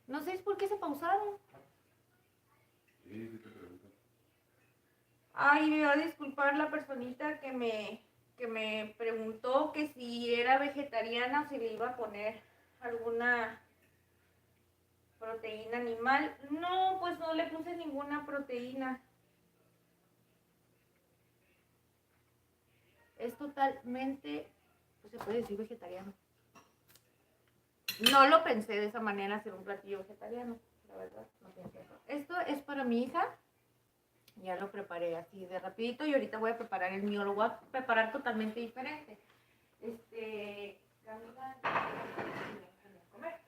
No sé por qué se pausaron. Sí, sí te pregunto. Ay, me va a disculpar la personita que me preguntó que si era vegetariana o si le iba a poner alguna proteína animal. No, pues no le puse ninguna proteína. Es totalmente, pues se puede decir vegetariano. No lo pensé de esa manera, hacer un platillo vegetariano, la verdad, no pensé eso. Esto es para mi hija. Ya lo preparé así de rapidito y ahorita voy a preparar el mío. Lo voy a preparar totalmente diferente. Camila, comer.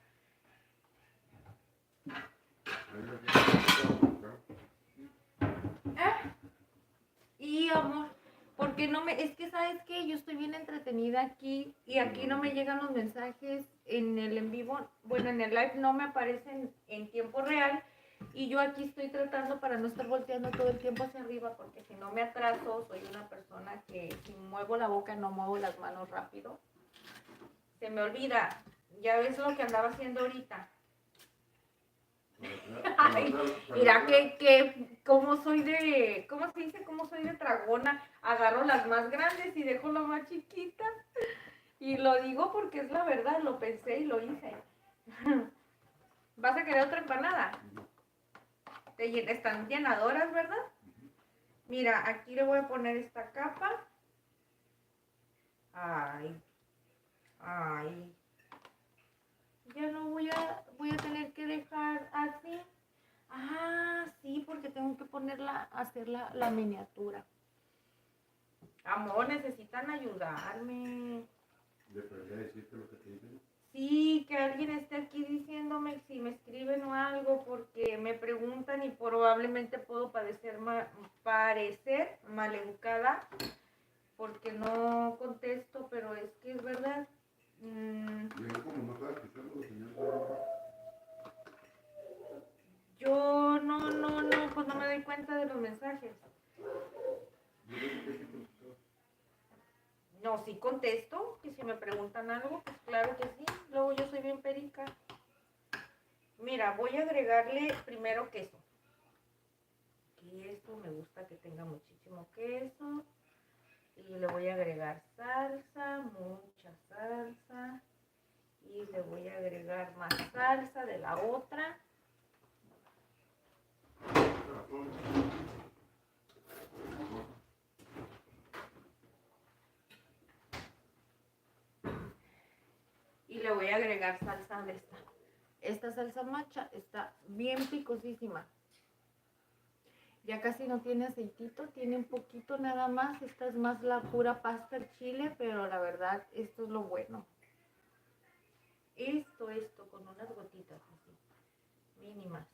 Y amor, porque no me, es que sabes que yo estoy bien entretenida aquí y aquí no me llegan los mensajes en el en vivo, bueno, en el live no me aparecen en tiempo real y yo aquí estoy tratando para no estar volteando todo el tiempo hacia arriba porque si no me atraso, soy una persona que si muevo la boca no muevo las manos rápido, se me olvida. Ya ves lo que andaba haciendo ahorita. Ay, mira cómo soy de, ¿cómo se dice? Cómo soy de tragona. Agarro las más grandes y dejo la más chiquita. Y lo digo porque es la verdad, lo pensé y lo hice. ¿Vas a querer otra empanada? Están llenadoras, ¿verdad? Mira, aquí le voy a poner esta capa. Ay, ay. Ya no voy a tener que dejar así. Sí, porque tengo que hacer la miniatura. Amor, necesitan ayudarme. De perder decirte lo que te dicen. Sí, que alguien esté aquí diciéndome si me escriben o algo, porque me preguntan y probablemente puedo parecer maleducada porque no contesto, pero es que es verdad. Yo como no estaba escuchando, señor. Yo no, pues no me doy cuenta de los mensajes. Yo le dije que contestó. No, sí contesto, que si me preguntan algo, pues claro que sí. Luego yo soy bien perica. Mira, voy a agregarle primero queso. Queso, me gusta que tenga muchísimo queso. Y le voy a agregar salsa, mucha salsa. Y le voy a agregar más salsa de la otra. Y le voy a agregar salsa de esta. Esta salsa macha está bien picosísima. Ya casi no tiene aceitito, tiene un poquito nada más. Esta es más la pura pasta al chile, pero la verdad, esto es lo bueno. Esto, con unas gotitas así, mínimas.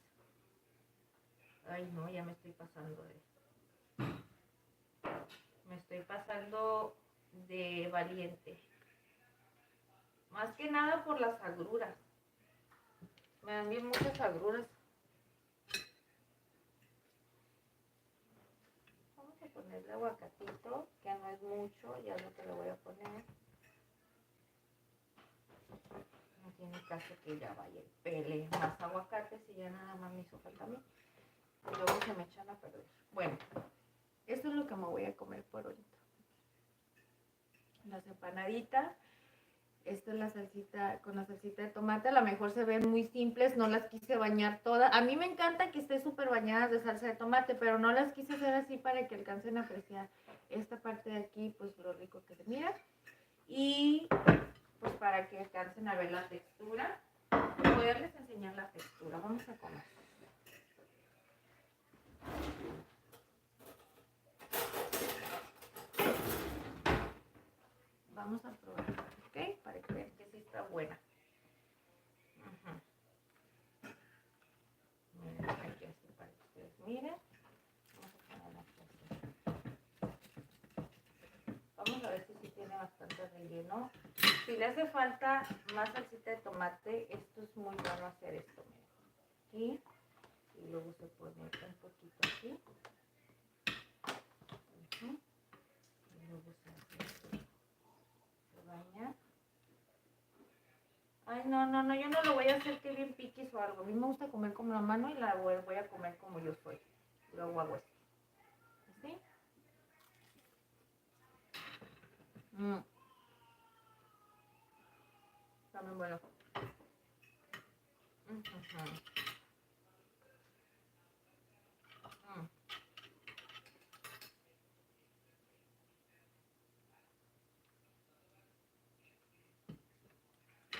Ay, no, ya me estoy pasando Me estoy pasando de valiente. Más que nada por las agruras. Me dan bien muchas agruras. Vamos a ponerle aguacatito, que no es mucho, ya lo que le voy a poner. No tiene caso que ya vaya y pele más aguacates y ya nada más me hizo falta a mí. Y luego se me echan a perder. Bueno, esto es lo que me voy a comer por ahorita. Las empanaditas. Esta es la salsita, con la salsita de tomate. A lo mejor se ven muy simples, no las quise bañar todas. A mí me encanta que estén súper bañadas de salsa de tomate, pero no las quise hacer así para que alcancen a apreciar esta parte de aquí, pues lo rico que se mira. Y pues para que alcancen a ver la textura. Poderles enseñar la textura. Vamos a comer. Vamos a probar, ¿ok? Para que vean que sí está buena. Miren, aquí así para que ustedes miren. Vamos a ponerla aquí así. Vamos a ver si sí tiene bastante relleno. Si le hace falta más salsita de tomate, esto es muy bueno hacer esto. Miren. Aquí. Y luego se pone un poquito aquí. Y luego se hace así. Se baña. Ay, no, yo no lo voy a hacer que bien piquis o algo. A mí me gusta comer con la mano y la voy a comer como yo soy. Luego hago esto. ¿Así? Está muy bueno.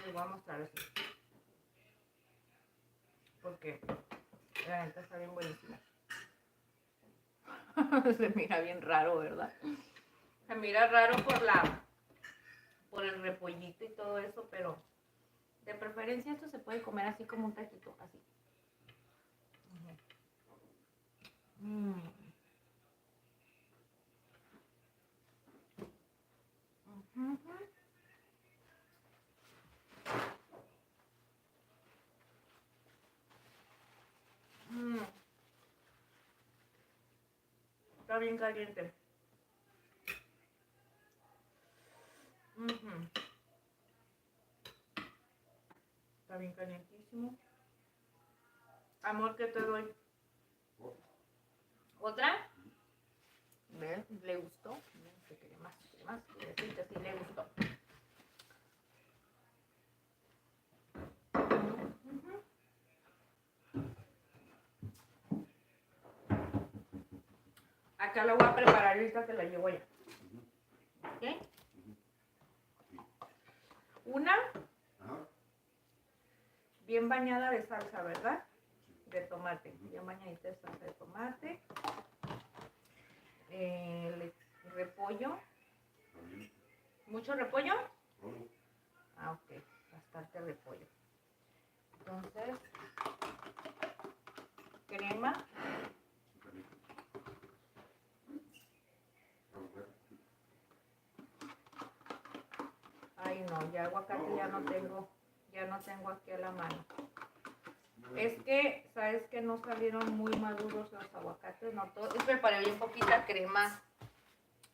Les voy a mostrar eso. Porque la neta está bien buenísima. Se mira bien raro, ¿verdad? Se mira raro por el repollito y todo eso, pero de preferencia esto se puede comer así como un taquito, así. Está bien caliente. Está bien calientísimo. Amor, ¿qué te doy? ¿Otra? ¿Ves? ¿Le gustó? Se quiere más, sí le gustó. Acá la voy a preparar ahorita que la llevo allá. ¿Ok? Una bien bañada de salsa, ¿verdad? De tomate. Bien bañadita de salsa de tomate. Repollo. ¿Mucho repollo? Solo. Ah, ok, bastante repollo. Entonces, crema. Ay, no, ya aguacate ya no tengo aquí a la mano. Es que, ¿sabes que no salieron muy maduros los aguacates? No todos. Y preparé bien poquita crema.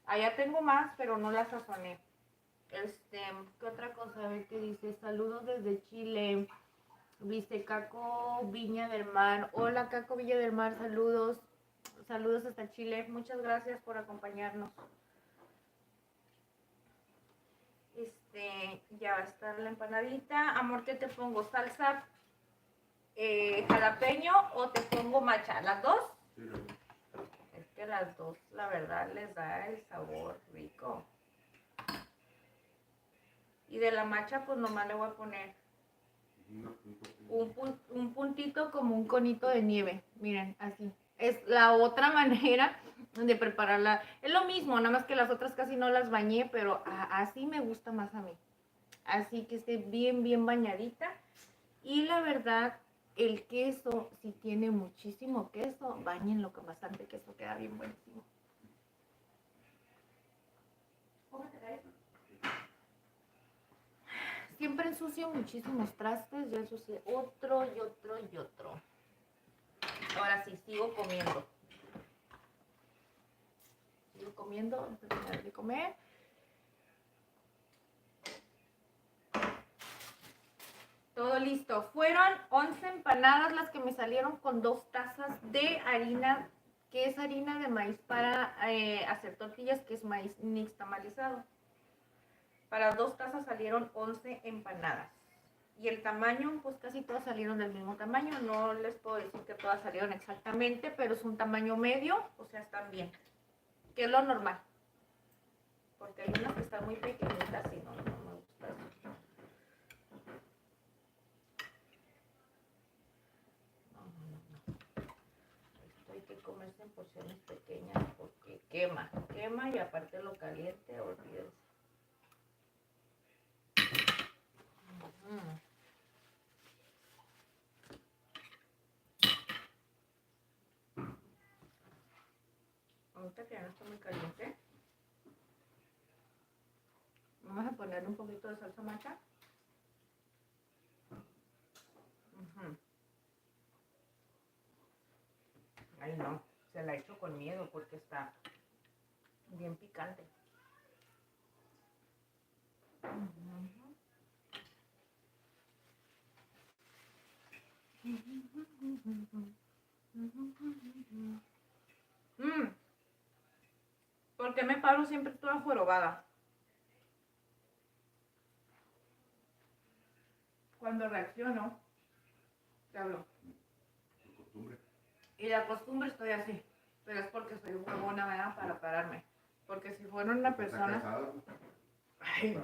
Allá tengo más, pero no la sazoné. ¿Qué otra cosa? A ver qué dice. Saludos desde Chile. Viste Caco Viña del Mar. Hola Caco Viña del Mar, saludos. Saludos hasta Chile. Muchas gracias por acompañarnos. Ya va a estar la empanadita. Amor, ¿qué te pongo? ¿Salsa jalapeño o te pongo macha? ¿Las dos? Sí, Es que las dos, la verdad, les da el sabor rico. Y de la macha, pues nomás le voy a poner un puntito como un conito de nieve. Miren, así. Es la otra manera de prepararla. Es lo mismo, nada más que las otras casi no las bañé, pero así me gusta más a mí. Así que esté bien, bien bañadita. Y la verdad, el queso, si tiene muchísimo queso, bañenlo con bastante queso, queda bien buenísimo. Siempre ensucio muchísimos trastes, yo ensucié otro y otro y otro. Ahora sí, sigo comiendo. Sigo comiendo, antes de terminar de comer. Todo listo. Fueron 11 empanadas las que me salieron con 2 tazas de harina, que es harina de maíz para hacer tortillas, que es maíz nixtamalizado. Para 2 tazas salieron 11 empanadas. Y el tamaño, pues casi todas salieron del mismo tamaño. No les puedo decir que todas salieron exactamente, pero es un tamaño medio, o sea, están bien. Que es lo normal. Porque hay unas que están muy pequeñitas y no me gusta eso. Esto hay que comerse en porciones pequeñas porque quema y aparte lo caliente, olvídense. Ahorita que ya no está muy caliente, vamos a ponerle un poquito de salsa macha. Ay no, se la he hecho con miedo porque está bien picante. ¿Por qué me paro siempre toda jorobada? Cuando reacciono, te hablo. por costumbre. Y de costumbre estoy así. Pero es porque soy huevona, ¿verdad? Para pararme. Porque si fuera una persona... Ay,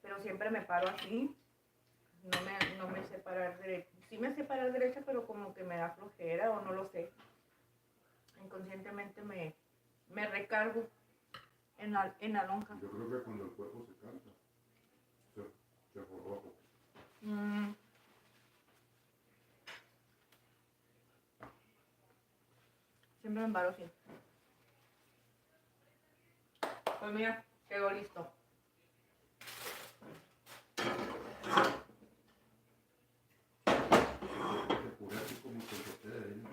pero siempre me paro así. No me sé parar derecha. Sí me sé parar derecha, pero como que me da flojera o no lo sé. Inconscientemente me recargo en la lonja. Yo creo que cuando el cuerpo se cansa, se jorroja. Siempre me paro así. Pues mira, quedó listo. El puré así como con tortilla de harina.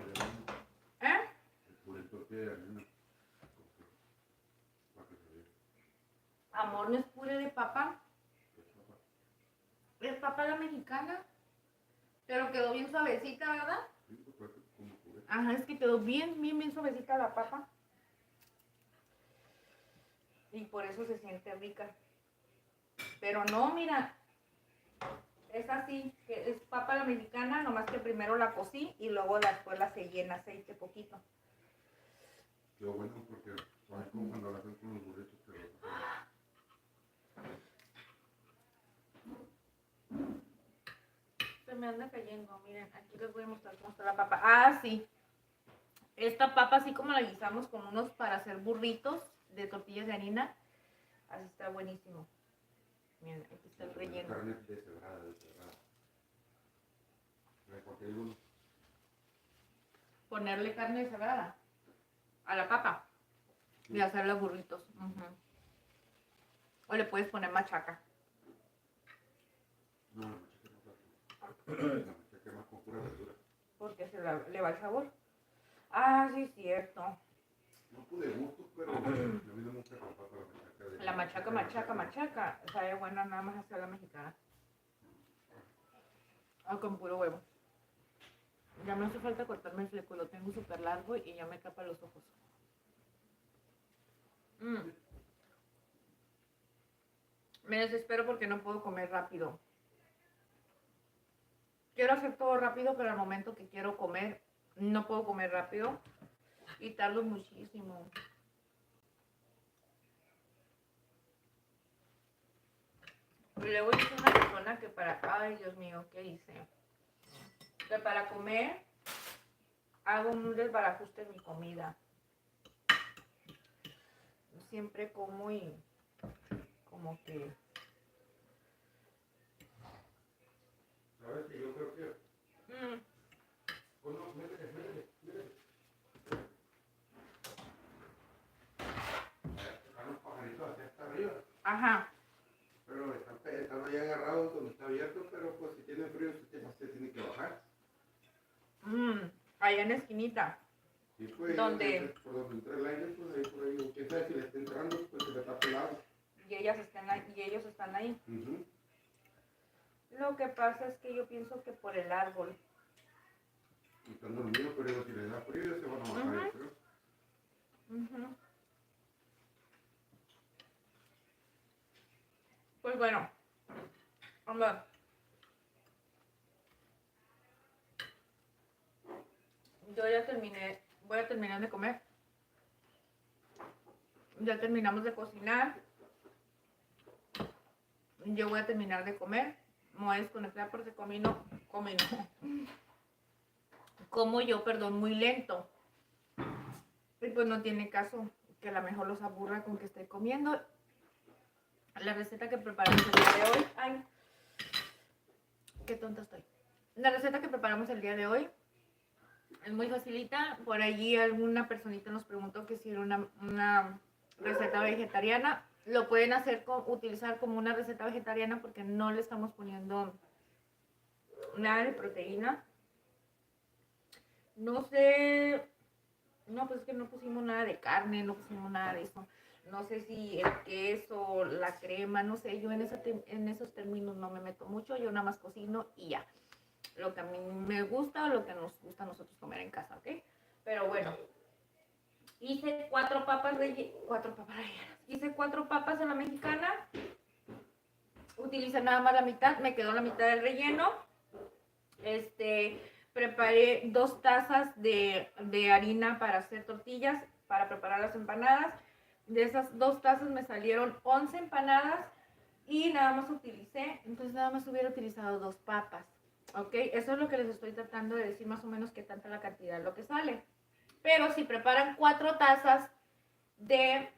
¿Eh? El puré en tortilla de harina. Para que se vea. Amor, no es puré de papa. Es papa la mexicana. Pero quedó bien suavecita, ¿verdad? Sí, pues como puré. Ajá, es que quedó bien, bien, bien suavecita la papa. Y por eso se siente rica. Pero no, mira, es así, que es papa la mexicana, nomás que primero la cocí y luego después la sellé en aceite poquito. Quedó bueno porque es como cuando la hacen con los burritos que lo Se me anda cayendo, miren, aquí les voy a mostrar cómo está la papa. Ah, sí. Esta papa así como la guisamos con unos para hacer burritos de tortillas de harina. Así está buenísimo. Miren, aquí está el relleno. Carne deshebrada, deshebrada. Me corté uno. Ponerle carne deshebrada a la papa y hacerle burritos. O le puedes poner machaca. No, la machaca no la La machaca es más con pura verdura. Porque le va el sabor. Ah, sí, cierto. No pude gusto, pero a mí no me gusta con papa la machaca. La machaca. Sabe buena nada más hacer la mexicana. O con puro huevo. Ya me hace falta cortarme el fleco, lo tengo súper largo y ya me tapa los ojos. Me desespero porque no puedo comer rápido. Quiero hacer todo rápido, pero al momento que quiero comer, no puedo comer rápido y tardo muchísimo. Y luego dice una persona que para... Ay, Dios mío, ¿qué hice? Que para comer hago un desbarajuste en mi comida. Siempre como y como que... ¿Sabes que yo creo que... Bueno, métele. Están los pajaritos hacia hasta arriba. Ajá. Pero están ahí agarrados donde está abierto, pero pues si tienen frío se tiene que bajar. Allá en la esquinita. Sí, pues, ¿Dónde? Por donde entra el aire, pues ahí por ahí. Quién sabe si le está entrando, pues se le está pelado. Y ellos están ahí. Lo que pasa es que yo pienso que por el árbol. Están dormidos, pero si les da frío se van a bajar, yo creo. Pues bueno, anda. Yo ya terminé, voy a terminar de comer. Ya terminamos de cocinar. Yo voy a terminar de comer. Me voy a desconectar porque como yo, muy lento. Y pues no tiene caso que a lo mejor los aburra con que esté comiendo. La receta que preparamos el día de hoy. Ay, qué tonta estoy. La receta que preparamos el día de hoy es muy facilita. Por allí alguna personita nos preguntó que si era una receta vegetariana. Lo pueden utilizar como una receta vegetariana porque no le estamos poniendo nada de proteína. No sé, no, pues es que no pusimos nada de carne, no pusimos nada de eso. No sé si el queso, la crema, no sé, yo en esos términos no me meto mucho, yo nada más cocino y ya. Lo que a mí me gusta o lo que nos gusta a nosotros comer en casa, ¿ok? Pero bueno, hice 4 papas rellenas. Hice 4 papas a la mexicana. Utilicé nada más la mitad, me quedó la mitad del relleno. Preparé 2 tazas de harina para hacer tortillas, para preparar las empanadas. De esas 2 tazas me salieron 11 empanadas y nada más hubiera utilizado 2 papas. ¿Ok? Eso es lo que les estoy tratando de decir, más o menos qué tanta la cantidad lo que sale. Pero si preparan 4 tazas de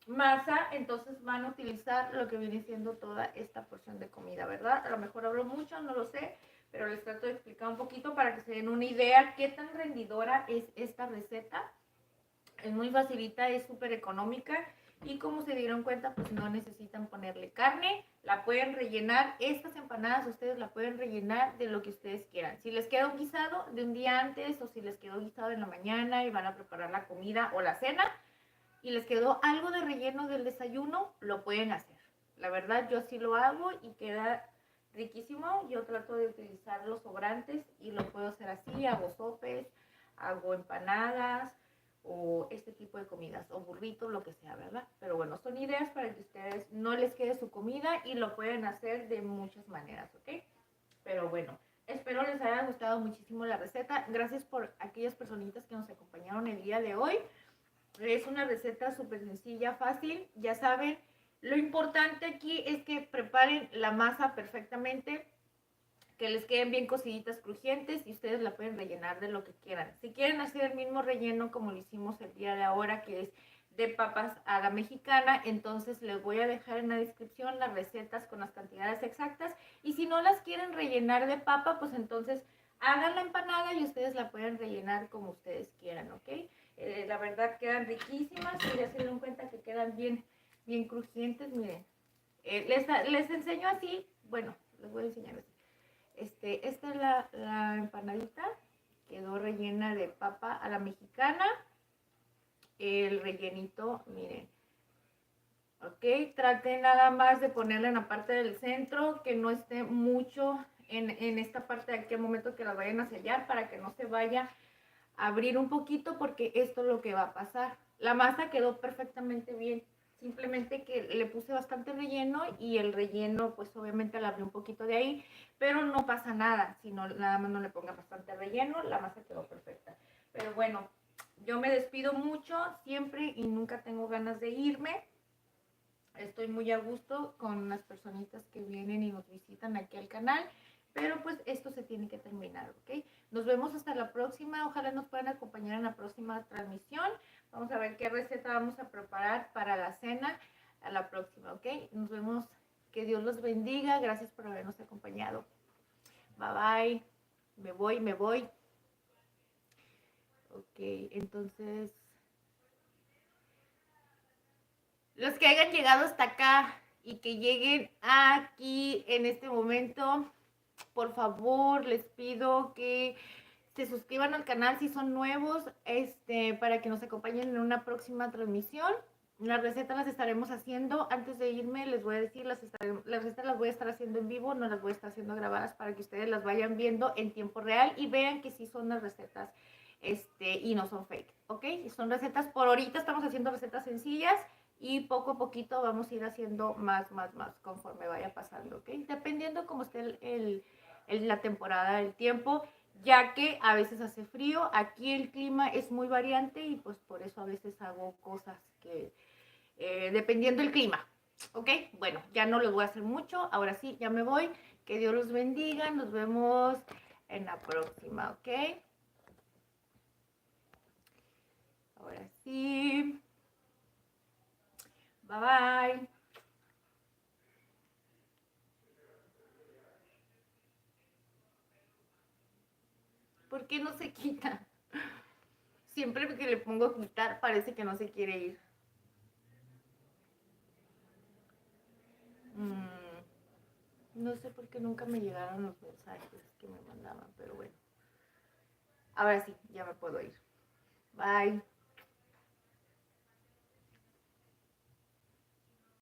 masa, entonces van a utilizar lo que viene siendo toda esta porción de comida, ¿verdad? A lo mejor hablo mucho, no lo sé, pero les trato de explicar un poquito para que se den una idea qué tan rendidora es esta receta. Es muy facilita, es súper económica y como se dieron cuenta, pues no necesitan ponerle carne. La pueden rellenar, estas empanadas ustedes la pueden rellenar de lo que ustedes quieran. Si les queda un guisado de un día antes o si les quedó guisado en la mañana y van a preparar la comida o la cena y les quedó algo de relleno del desayuno, lo pueden hacer. La verdad yo así lo hago y queda riquísimo. Yo trato de utilizar los sobrantes y lo puedo hacer así, hago sopes, hago empanadas o este tipo de comidas, o burritos, lo que sea, ¿verdad? Pero bueno, son ideas para que ustedes no les quede su comida y lo pueden hacer de muchas maneras, ¿ok? Pero bueno, espero les haya gustado muchísimo la receta. Gracias por aquellas personitas que nos acompañaron el día de hoy. Es una receta súper sencilla, fácil, ya saben. Lo importante aquí es que preparen la masa perfectamente, que les queden bien cociditas, crujientes y ustedes la pueden rellenar de lo que quieran. Si quieren hacer el mismo relleno como lo hicimos el día de ahora, que es de papas a la mexicana, entonces les voy a dejar en la descripción las recetas con las cantidades exactas, y si no las quieren rellenar de papa, pues entonces hagan la empanada y ustedes la pueden rellenar como ustedes quieran, ¿ok? La verdad quedan riquísimas y ya se dieron cuenta que quedan bien, bien crujientes, miren. Les enseño así, bueno, les voy a enseñar así. Esta es la empanadita, quedó rellena de papa a la mexicana. El rellenito, miren. Ok, traten nada más de ponerla en la parte del centro, que no esté mucho en esta parte de aquí al momento que la vayan a sellar, para que no se vaya a abrir un poquito, porque esto es lo que va a pasar. La masa quedó perfectamente bien, simplemente que le puse bastante relleno y el relleno pues obviamente la abrí un poquito de ahí, pero no pasa nada, si no, nada más no le ponga bastante relleno, la masa quedó perfecta. Pero bueno, yo me despido mucho siempre y nunca tengo ganas de irme. Estoy muy a gusto con las personitas que vienen y nos visitan aquí al canal, pero pues esto se tiene que terminar, ¿ok? Nos vemos hasta la próxima, ojalá nos puedan acompañar en la próxima transmisión. Vamos a ver qué receta vamos a preparar para la cena a la próxima, ¿ok? Nos vemos, que Dios los bendiga, gracias por habernos acompañado. Bye bye, me voy. Ok, entonces... los que hayan llegado hasta acá y que lleguen aquí en este momento, por favor, les pido que se suscriban al canal si son nuevos, para que nos acompañen en una próxima transmisión. Las recetas las estaremos haciendo. Antes de irme, les voy a decir, las recetas las voy a estar haciendo en vivo, no las voy a estar haciendo grabadas, para que ustedes las vayan viendo en tiempo real y vean que sí son las recetas y no son fake, ¿ok? Son recetas, por ahorita estamos haciendo recetas sencillas, y poco a poquito vamos a ir haciendo más conforme vaya pasando, ¿ok? Dependiendo cómo esté la temporada, el tiempo, ya que a veces hace frío, aquí el clima es muy variante y pues por eso a veces hago cosas que dependiendo del clima, ¿ok? Bueno, ya no les voy a hacer mucho, ahora sí, ya me voy, que Dios los bendiga, nos vemos en la próxima, ¿ok? Ahora sí. Bye bye. ¿Por qué no se quita? Siempre que le pongo quitar parece que no se quiere ir. No sé por qué nunca me llegaron los mensajes que me mandaban, pero bueno. Ahora sí, ya me puedo ir. Bye.